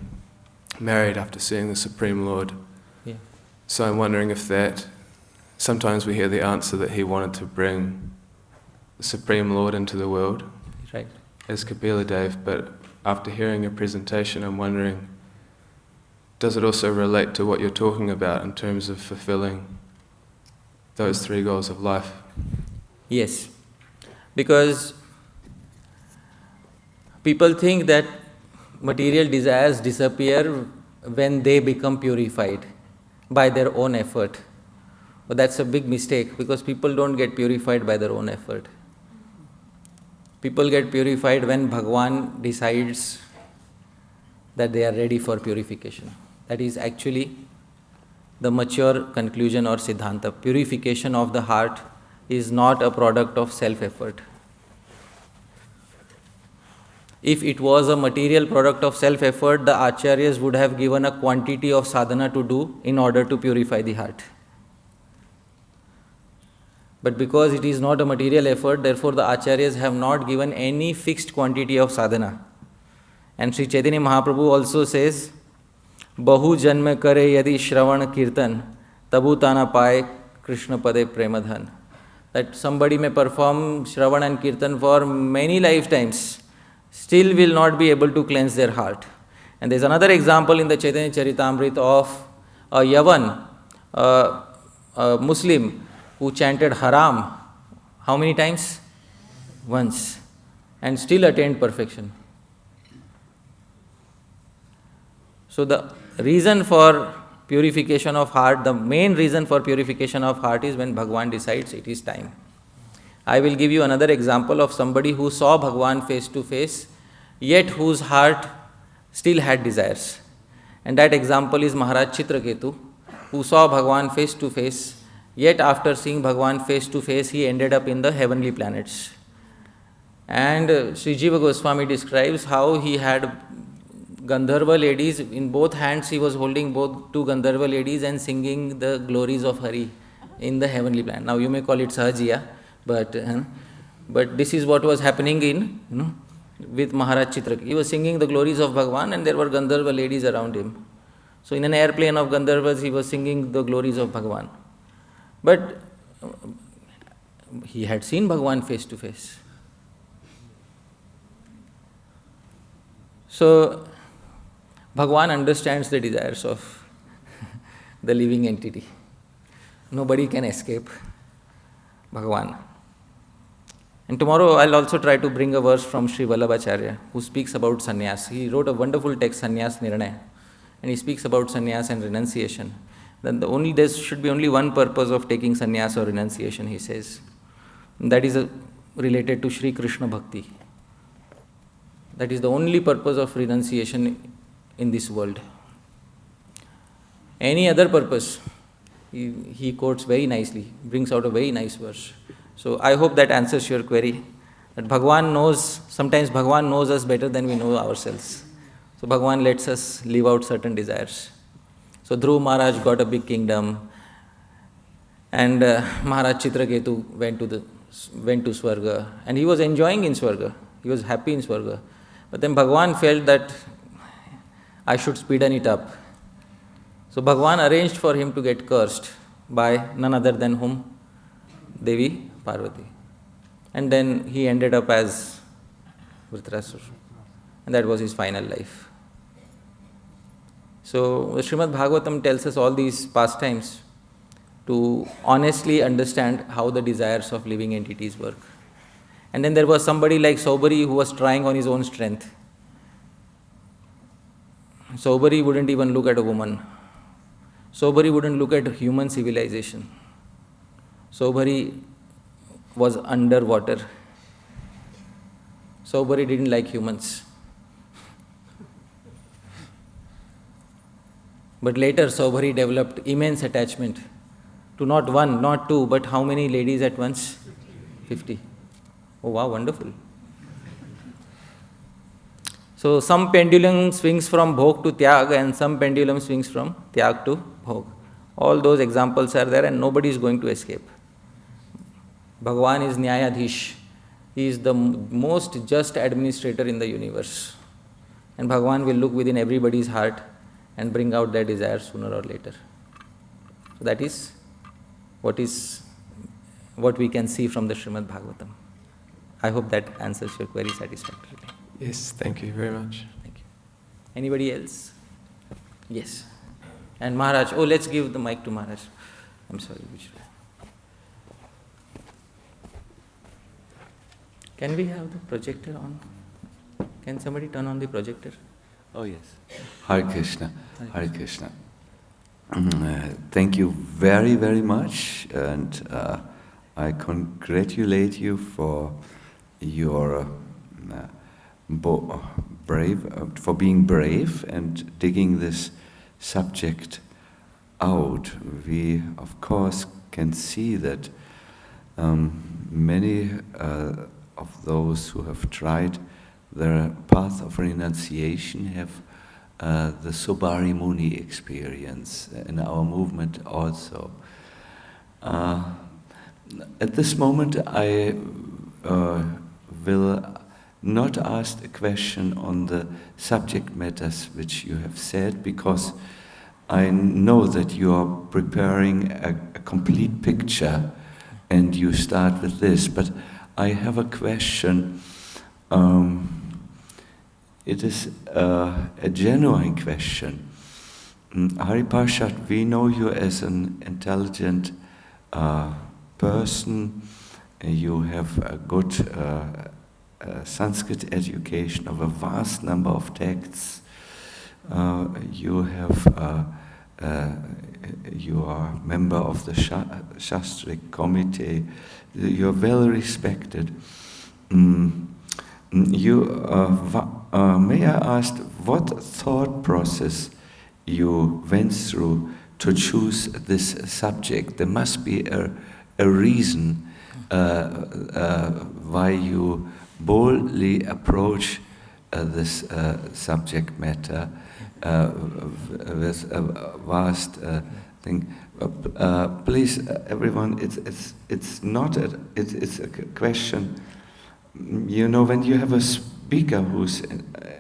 married after seeing the Supreme Lord. Yeah. So I'm wondering if that, sometimes we hear the answer that he wanted to bring the Supreme Lord into the world, Right. as Kapila Dev, but after hearing your presentation, I'm wondering, does it also relate to what you're talking about in terms of fulfilling those 3 goals of life? Yes. Because people think that material desires disappear when they become purified by their own effort. But that's a big mistake, because people don't get purified by their own effort. People get purified when Bhagavan decides that they are ready for purification. That is actually the mature conclusion or siddhanta. Purification of the heart is not a product of self-effort. If it was a material product of self-effort, the acharyas would have given a quantity of sadhana to do in order to purify the heart. But because it is not a material effort, therefore the acharyas have not given any fixed quantity of sadhana. And Sri Chaitanya Mahaprabhu also says, Bahu janma kare yadi shravan kirtan, tabu tana paye Krishna pade premadhan. That somebody may perform shravan and kirtan for many lifetimes, still will not be able to cleanse their heart. And there is another example in the Chaitanya Charitamrita of a Yavan, a Muslim, who chanted haram. How many times? Once. And still attained perfection. So the reason for purification of heart, the main reason for purification of heart is when Bhagwan decides it is time. I will give you another example of somebody who saw Bhagwan face to face, yet whose heart still had desires. And that example is Maharaj Chitraketu, who saw Bhagwan face to face, yet after seeing Bhagwan face to face, he ended up in the heavenly planets. And Sri Jiva Goswami describes how he had Gandharva ladies, in both hands he was holding both two Gandharva ladies and singing the glories of Hari in the heavenly planet. Now you may call it Sahajiya, but this is what was happening with Maharaj Chitraketu. He was singing the glories of Bhagwan and there were Gandharva ladies around him. So in an airplane of Gandharvas he was singing the glories of Bhagwan. But he had seen Bhagwan face to face. So Bhagwan understands the desires of the living entity. Nobody can escape Bhagwan. And tomorrow I'll also try to bring a verse from Sri Vallabhacharya, who speaks about sannyas. He wrote a wonderful text, Sannyas Nirnaya, and he speaks about sannyas and renunciation. Then there should be only one purpose of taking sannyas or renunciation, he says. And that is related to Sri Krishna Bhakti. That is the only purpose of renunciation in this world. Any other purpose, he quotes very nicely, brings out a very nice verse. So I hope that answers your query. That sometimes Bhagwan knows us better than we know ourselves. So Bhagwan lets us live out certain desires. So Dhruv Maharaj got a big kingdom, and Maharaj Chitraketu went to Swarga, and he was enjoying in Swarga. He was happy in Swarga. But then Bhagwan felt that I should speeden it up. So Bhagwan arranged for him to get cursed by none other than whom? Devi Parvati. And then he ended up as Vritrasura. And that was his final life. So the Srimad Bhagavatam tells us all these pastimes to honestly understand how the desires of living entities work. And then there was somebody like Saubhari who was trying on his own strength. Saubhari wouldn't even look at a woman. Saubhari wouldn't look at human civilization. Saubhari was underwater. Saubhari didn't like humans. But later Saubhari developed immense attachment to not one, not two, but how many ladies at once? 50. Oh wow, wonderful. So some pendulum swings from Bhoga to Tyaga and some pendulum swings from Tyaga to Bhoga. All those examples are there and nobody is going to escape. Bhagwan is Nyayadhish. He is the most just administrator in the universe. And Bhagwan will look within everybody's heart and bring out their desires sooner or later. So that is what we can see from the Srimad Bhagavatam. I hope that answers your query satisfactorily. Yes, thank you very much. Thank you. Anybody else? Yes. And Maharaj, let's give the mic to Maharaj. I'm sorry, which way? Can we have the projector on? Can somebody turn on the projector? Oh yes. Hare Krishna. Hare Krishna. Thank you very, very much, and I congratulate you for your for being brave and digging this subject out. We, of course, can see that many of those who have tried the path of renunciation have the Sobari Muni experience in our movement also. At this moment, I will not ask a question on the subject matters which you have said, because I know that you are preparing a complete picture and you start with this, but I have a question. It is a genuine question. Hari Parshad, we know you as an intelligent person. You have a good Sanskrit education of a vast number of texts. you have you are member of the Shastric committee. You're well respected. May I ask what thought process you went through to choose this subject? There must be a reason why you boldly approach this subject matter with a vast thing. Please, everyone, it's not it's a question. You know, when you have a speaker who's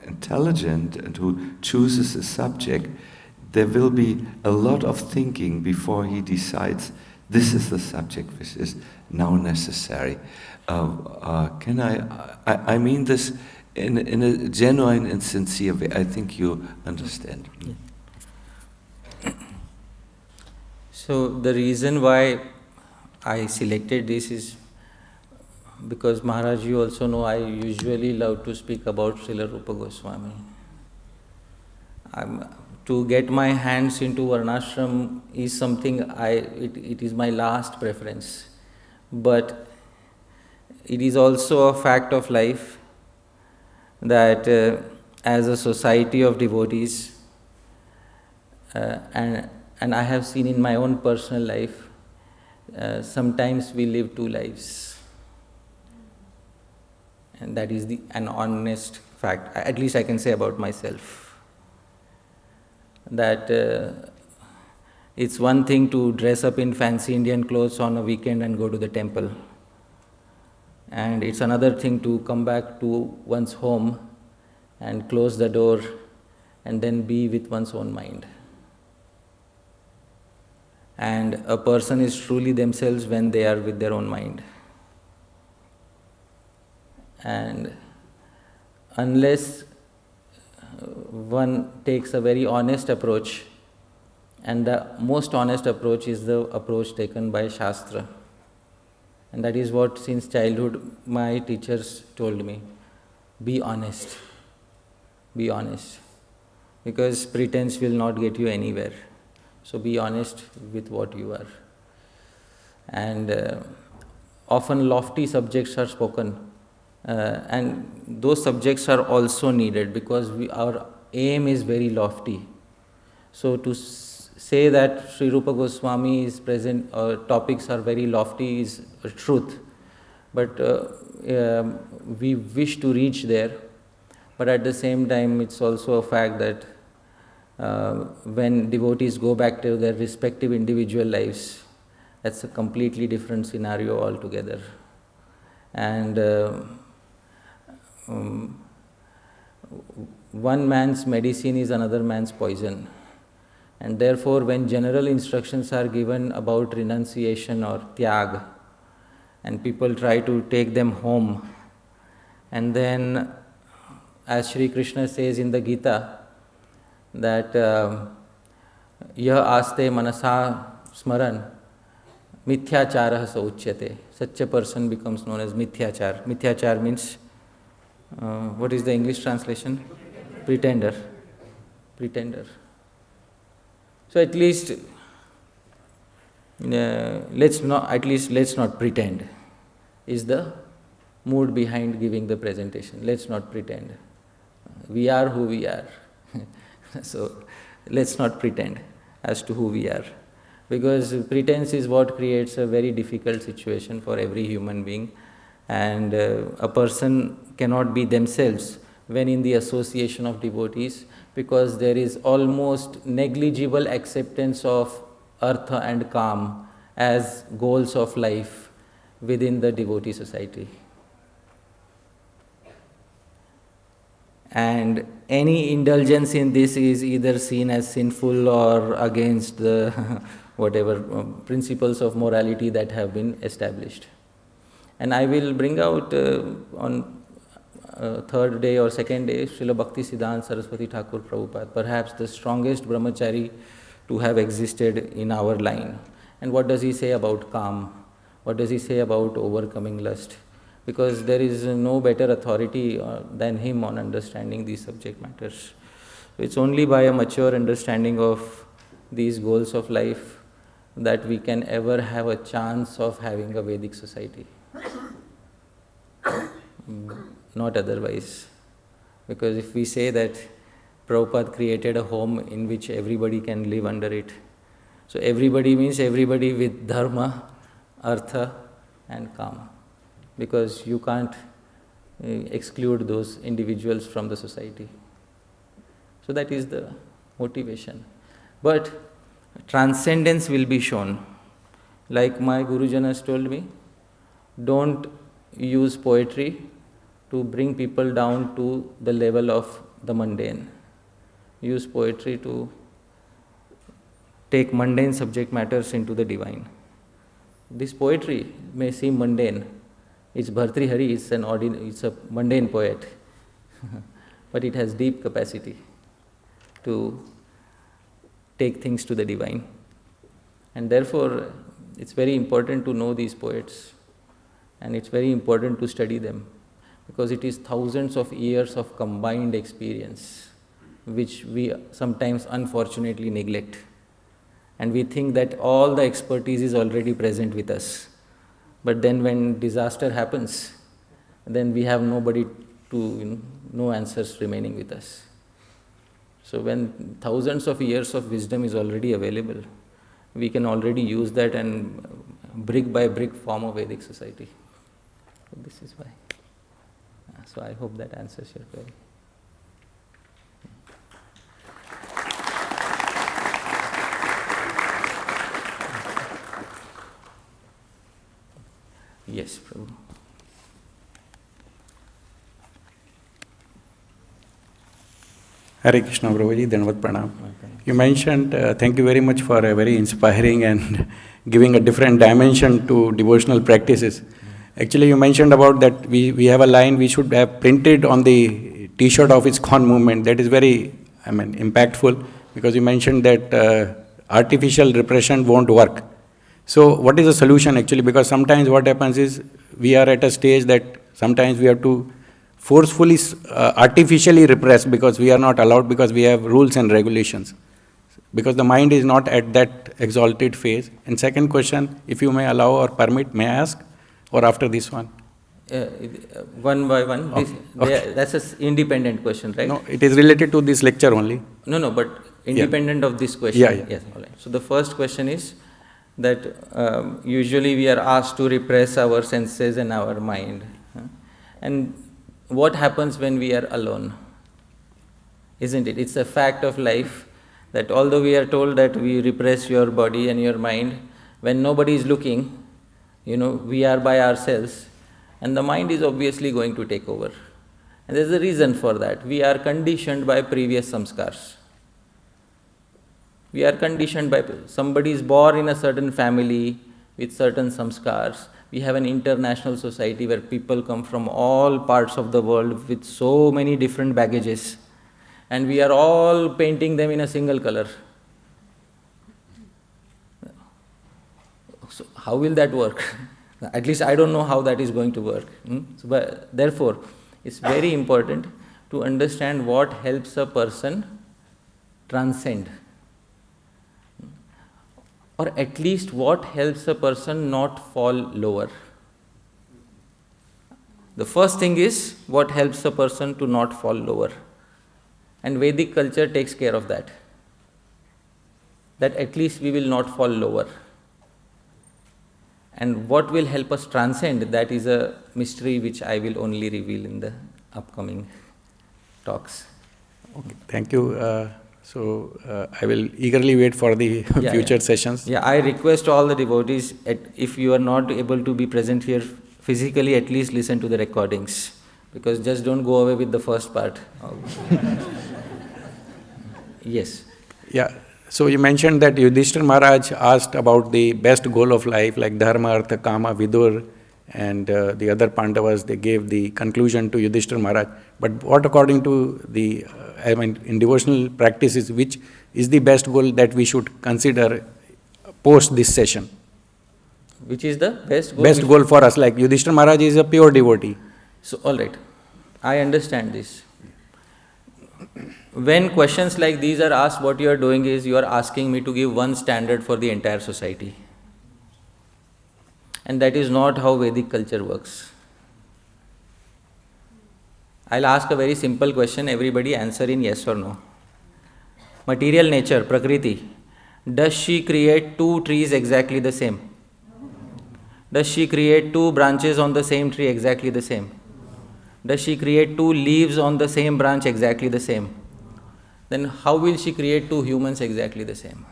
intelligent and who chooses a subject, there will be a lot of thinking before he decides this is the subject which is now necessary. Can I mean this in a genuine and sincere way. I think you understand. So the reason why I selected this is because Maharaj, you also know I usually love to speak about Srila Rupa Goswami. To get my hands into Varna-ashram is something it is my last preference. But it is also a fact of life that as a society of devotees, and I have seen in my own personal life, sometimes we live two lives. And that is an honest fact, at least I can say about myself. That it's one thing to dress up in fancy Indian clothes on a weekend and go to the temple. And it's another thing to come back to one's home and close the door and then be with one's own mind. And a person is truly themselves when they are with their own mind. And unless one takes a very honest approach, and the most honest approach is the approach taken by Shastra. And that is what since childhood my teachers told me. Be honest. Be honest. Because pretense will not get you anywhere. So be honest with what you are. And often lofty subjects are spoken. And those subjects are also needed because our aim is very lofty. So to say that Sri Rupa Goswami is present, topics are very lofty is a truth. But we wish to reach there. But at the same time, it's also a fact that when devotees go back to their respective individual lives, that's a completely different scenario altogether. And one man's medicine is another man's poison. And therefore, when general instructions are given about renunciation or Tyaga, and people try to take them home, and then, as Sri Krishna says in the Gita, that yah aste manasa smaran mithyachara sa uchyate. Such a person becomes known as mithyachar. Mithyachar means, what is the English translation? Pretender. Pretender. So at least let's not pretend is the mood behind giving the presentation. Let's not pretend. We are who we are. So let's not pretend as to who we are. Because pretense is what creates a very difficult situation for every human being. And a person cannot be themselves when in the association of devotees, because there is almost negligible acceptance of artha and kam as goals of life within the devotee society. And any indulgence in this is either seen as sinful or against the whatever principles of morality that have been established. And I will bring out on third day or second day, Srila Bhakti Siddhanta Saraswati Thakur Prabhupada, perhaps the strongest brahmachari to have existed in our line. And what does he say about calm? What does he say about overcoming lust? Because there is no better authority than him on understanding these subject matters. It's only by a mature understanding of these goals of life that we can ever have a chance of having a Vedic society. Not otherwise. Because if we say that Prabhupada created a home in which everybody can live under it, so everybody means everybody with dharma, artha and kama. Because you can't exclude those individuals from the society. So that is the motivation. But transcendence will be shown. Like my Gurujan has told me, don't use poetry to bring people down to the level of the mundane. Use poetry to take mundane subject matters into the divine. This poetry may seem mundane. It's Bhartrihari, it's a mundane poet. But it has deep capacity to take things to the divine. And therefore, it's very important to know these poets. And it's very important to study them. Because it is thousands of years of combined experience, which we sometimes unfortunately neglect. And we think that all the expertise is already present with us. But then when disaster happens, then we have nobody to, no answers remaining with us. So when thousands of years of wisdom is already available, we can already use that and brick by brick form a Vedic society. So this is why. So I hope that answers your query. Yes, Prabhu. Hare Krishna, Prabhuji, Dandavat Pranam. You mentioned, thank you very much for a very inspiring and giving a different dimension to devotional practices. Actually, you mentioned about that we have a line we should have printed on the T-shirt of ISKCON movement. That is very, impactful, because you mentioned that artificial repression won't work. So what is the solution actually? Because sometimes what happens is we are at a stage that sometimes we have to forcefully, artificially repress because we are not allowed, because we have rules and regulations. Because the mind is not at that exalted phase. And second question, if you may allow or permit, may I ask? Or after this one? One by one. Okay. That's an independent question, right? No, it is related to this lecture only. No, but independent of this question. Yeah. Yes, all right. So the first question is that usually we are asked to repress our senses and our mind. And what happens when we are alone? Isn't it? It's a fact of life that although we are told that we repress your body and your mind, when nobody is looking, we are by ourselves, and the mind is obviously going to take over. And there's a reason for that. We are conditioned by previous samskars. We are conditioned by, somebody is born in a certain family with certain samskars. We have an international society where people come from all parts of the world with so many different baggages, and we are all painting them in a single color. So how will that work? At least I don't know how that is going to work. Therefore, it's very important to understand what helps a person transcend, or at least what helps a person not fall lower. The first thing is what helps a person to not fall lower. And Vedic culture takes care of that. That at least we will not fall lower. And what will help us transcend, that is a mystery which I will only reveal in the upcoming talks. Okay, thank you. I will eagerly wait for the future sessions. Yeah, I request all the devotees, if you are not able to be present here physically, at least listen to the recordings. Because just don't go away with the first part. Yes. Yeah. So you mentioned that Yudhishthira Maharaj asked about the best goal of life, like Dharma, Artha, Kama, Vidur, and the other Pandavas, they gave the conclusion to Yudhishthira Maharaj. But what according to the, in devotional practices, which is the best goal that we should consider post this session? Which is the best goal? Best goal for us, like Yudhishthira Maharaj is a pure devotee. So, all right, I understand this. when questions like these are asked, what you are doing is you are asking me to give one standard for the entire society. And that is not how Vedic culture works. I'll ask a very simple question, everybody answer in yes or no. Material nature, Prakriti, does she create two trees exactly the same? Does she create two branches on the same tree exactly the same? Does she create two leaves on the same branch exactly the same? Then how will she create two humans exactly the same?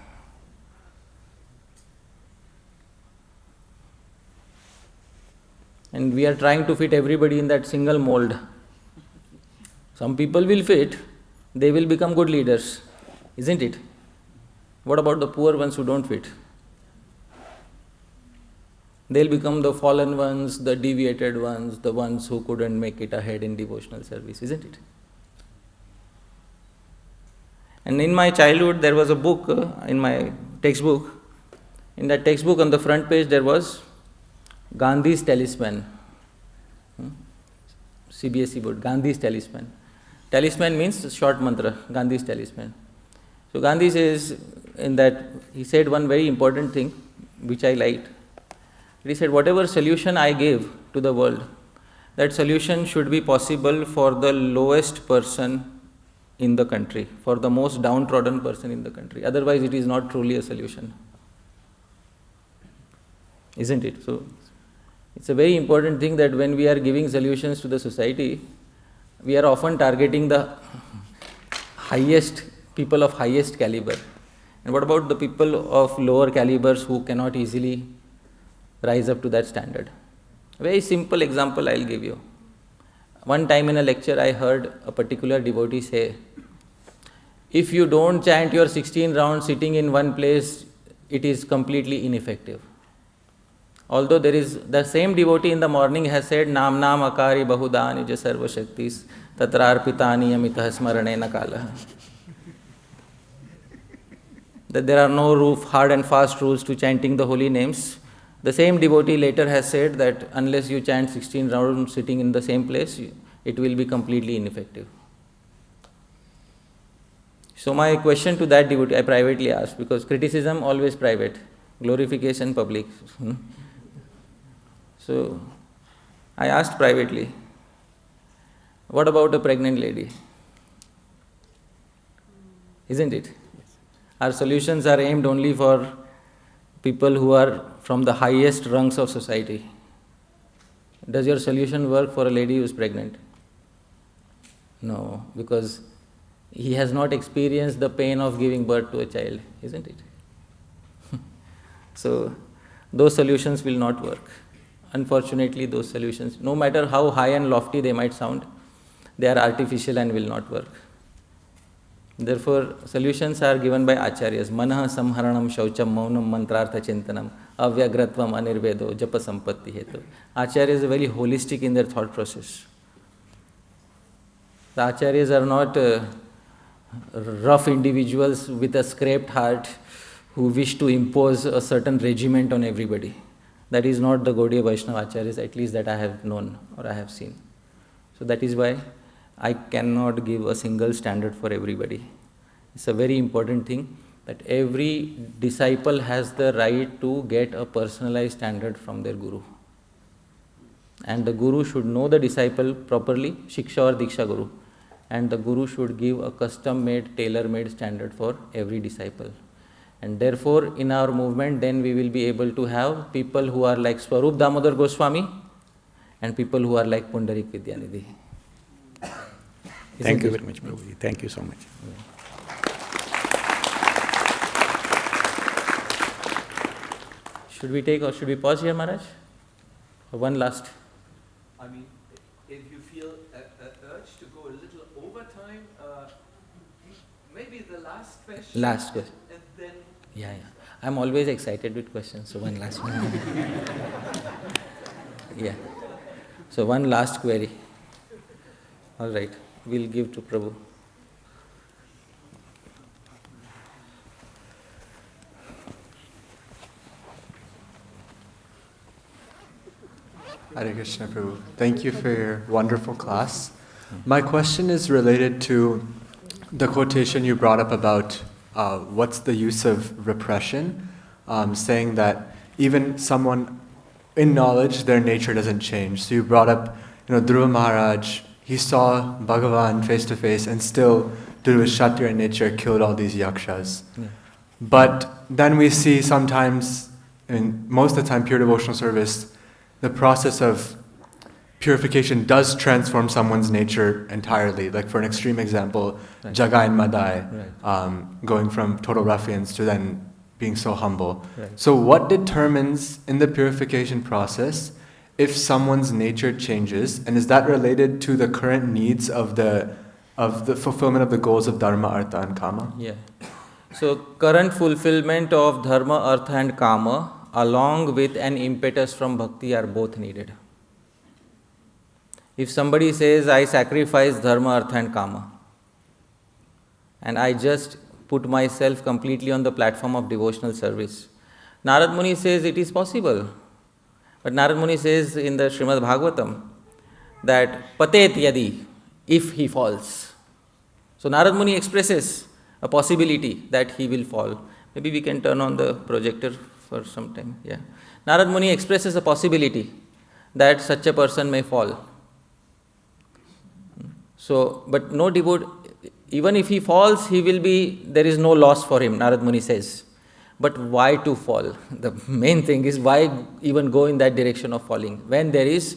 And we are trying to fit everybody in that single mold. Some people will fit, they will become good leaders, isn't it? What about the poor ones who don't fit? They'll become the fallen ones, the deviated ones, the ones who couldn't make it ahead in devotional service, isn't it? And in my childhood, there was a book, in my textbook. In that textbook, on the front page, there was Gandhi's talisman. CBSE board, Gandhi's talisman. Talisman means short mantra, Gandhi's talisman. So Gandhi says in that, he said one very important thing, which I liked. He said, whatever solution I give to the world, that solution should be possible for the lowest person in the country, for the most downtrodden person in the country. Otherwise, it is not truly a solution. Isn't it? So, it's a very important thing that when we are giving solutions to the society, we are often targeting the highest, people of highest caliber. And what about the people of lower calibers who cannot easily rise up to that standard? A very simple example I'll give you. One time in a lecture I heard a particular devotee say, if you don't chant your 16 rounds sitting in one place, it is completely ineffective. Although there is, the same devotee in the morning has said, Nam Nam Akari Bahudani Ja Sarva Shaktis Tatrar Pitani Yamitah Smaranena Kalaha. That there are no hard and fast rules to chanting the holy names. The same devotee later has said that unless you chant 16 rounds sitting in the same place, it will be completely ineffective. So my question to that devotee, I privately asked, because criticism always private, glorification public. So I asked privately, what about a pregnant lady? Isn't it? Our solutions are aimed only for people who are from the highest rungs of society. Does your solution work for a lady who is pregnant? No, because he has not experienced the pain of giving birth to a child, isn't it? So, those solutions will not work. Unfortunately, those solutions, no matter how high and lofty they might sound, they are artificial and will not work. Therefore, solutions are given by acharyas. Manah samharanam shaucham maunam mantrartha chintanam avyagratvam anirvedo japa sampatti hetu. Acharyas is very holistic in their thought process. The acharyas are not rough individuals with a scraped heart who wish to impose a certain regiment on everybody. That is not the Gaudiya Vaishnava acharyas, at least that I have known or I have seen. So that is why I cannot give a single standard for everybody. It's a very important thing that every disciple has the right to get a personalized standard from their guru. And the guru should know the disciple properly, Shiksha or Diksha Guru. And the guru should give a custom-made, tailor-made standard for every disciple. And therefore, in our movement, then we will be able to have people who are like Swarup Damodar Goswami and people who are like Pundarik Vidyanidhi. Thank you very much, Prabhuji. Thank you so much. Should we take or should we pause here, Maharaj? Or one last? I mean, if you feel an urge to go a little over time, maybe the last question. Last question. And then. Yeah. I'm always excited with questions, so one last one. Yeah. So one last query. All right. We'll give to Prabhu. Hare Krishna Prabhu. Thank you for your wonderful class. My question is related to the quotation you brought up about what's the use of repression, saying that even someone in knowledge, their nature doesn't change. So you brought up, Dhruva Maharaj, he saw Bhagavan face to face and still, due to his Kshatriya nature, killed all these yakshas. Yeah. But then we see sometimes, and most of the time, pure devotional service, the process of purification does transform someone's nature entirely. Like for an extreme example, right. Jagai and Madai, right. Going from total ruffians to then being so humble. Right. So what determines in the purification process if someone's nature changes, and is that related to the current needs of the fulfillment of the goals of Dharma, Artha and Kama? Yeah. So current fulfillment of Dharma, Artha and Kama along with an impetus from Bhakti are both needed. If somebody says, I sacrifice Dharma, Artha and Kama, and I just put myself completely on the platform of devotional service, Narad Muni says it is possible. But Narad Muni says in the Srimad Bhagavatam that patet yadi, if he falls. So Narad Muni expresses a possibility that he will fall. Maybe we can turn on the projector for some time. Yeah. Narad Muni expresses a possibility that such a person may fall. So, but no devotee, even if he falls, there is no loss for him, Narad Muni says. But why to fall? The main thing is why even go in that direction of falling when there is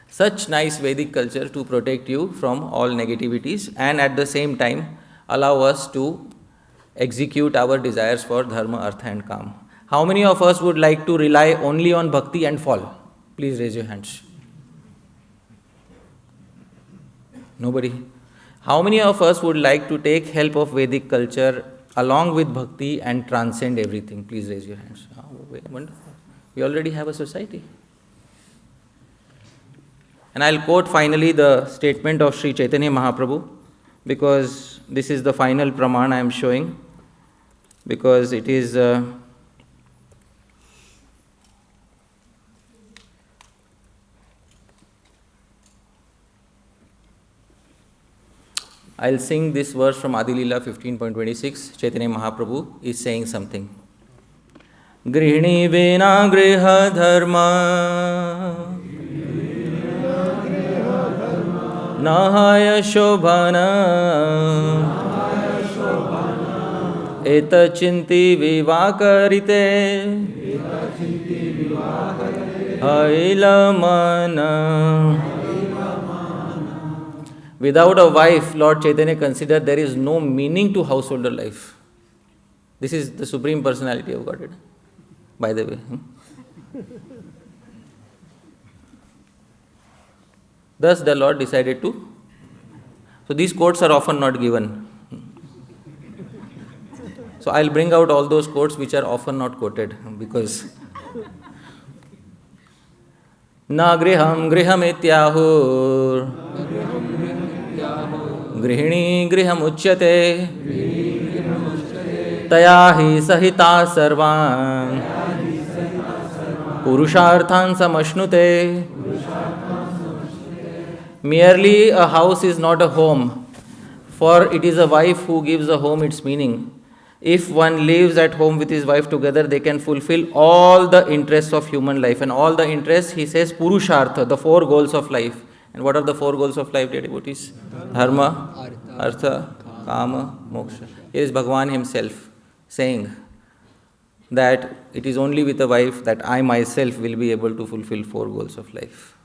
such nice Vedic culture to protect you from all negativities and at the same time allow us to execute our desires for Dharma, Artha and Kama. How many of us would like to rely only on Bhakti and fall? Please raise your hands. Nobody? How many of us would like to take help of Vedic culture along with Bhakti and transcend everything? Please raise your hands. Oh, wonderful. We already have a society. And I'll quote finally the statement of Sri Chaitanya Mahaprabhu, because this is the final praman I am showing, because it is I'll sing this verse from Adi Leela 15.26. Chaitanya Mahaprabhu is saying something. Grihini vena griha dharma nahaya shobhana eta chinti vivakarite hailamana. Without a wife, Lord Chaitanya considered there is no meaning to householder life. This is the Supreme Personality of Godhead, by the way. Thus the Lord decided to. So these quotes are often not given. So I'll bring out all those quotes which are often not quoted, because Na griham griham ityahur Grihini griham uchyate Tayahi sahita sarvan Purusharthan samashnute. Merely a house is not a home, for it is a wife who gives a home its meaning. If one lives at home with his wife together, they can fulfill all the interests of human life. And all the interests, he says, Purushartha, the 4 goals of life. And what are the 4 goals of life, dear devotees? Dharma, Artha, Kama, Moksha. Here is Bhagavan himself saying that it is only with a wife that I myself will be able to fulfill 4 goals of life.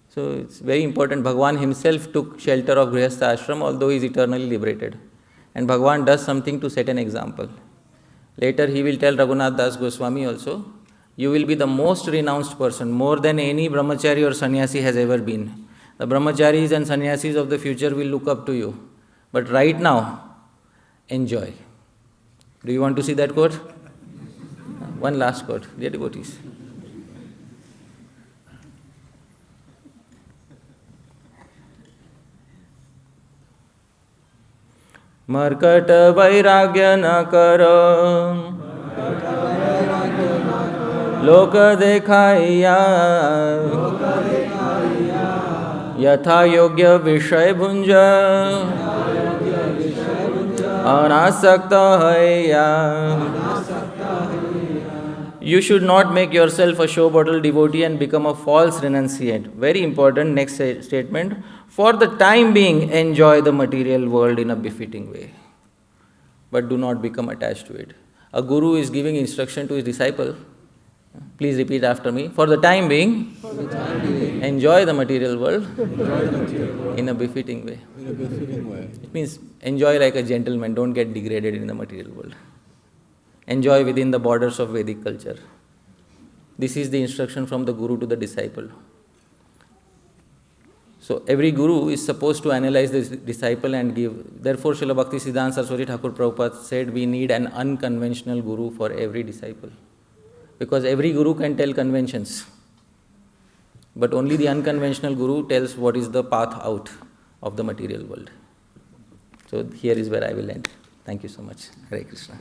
So it's very important. Bhagavan himself took shelter of Grihastha ashram, although he is eternally liberated. And Bhagavan does something to set an example. Later he will tell Raghunath Das Goswami also, you will be the most renounced person, more than any brahmachari or sannyasi has ever been. The brahmacharis and sannyasis of the future will look up to you. But right now, enjoy. Do you want to see that quote? One last quote, dear devotees. मर्कट वैराग्य न करो लोक देखाइया यथा योग्य विषय भुंज Anasakta haya. You should not make yourself a show bottle devotee and become a false renunciate. Very important next statement. For the time being, enjoy the material world in a befitting way, but do not become attached to it. A guru is giving instruction to his disciple. Please repeat after me. For the time being, enjoy the material world in a befitting way. It means enjoy like a gentleman, don't get degraded in the material world. Enjoy within the borders of Vedic culture. This is the instruction from the guru to the disciple. So every guru is supposed to analyze the disciple and give. Therefore, Srila Bhaktisiddhanta Saraswati Thakur Prabhupada said we need an unconventional guru for every disciple. Because every guru can tell conventions. But only the unconventional guru tells what is the path out of the material world. So here is where I will end. Thank you so much. Hare Krishna.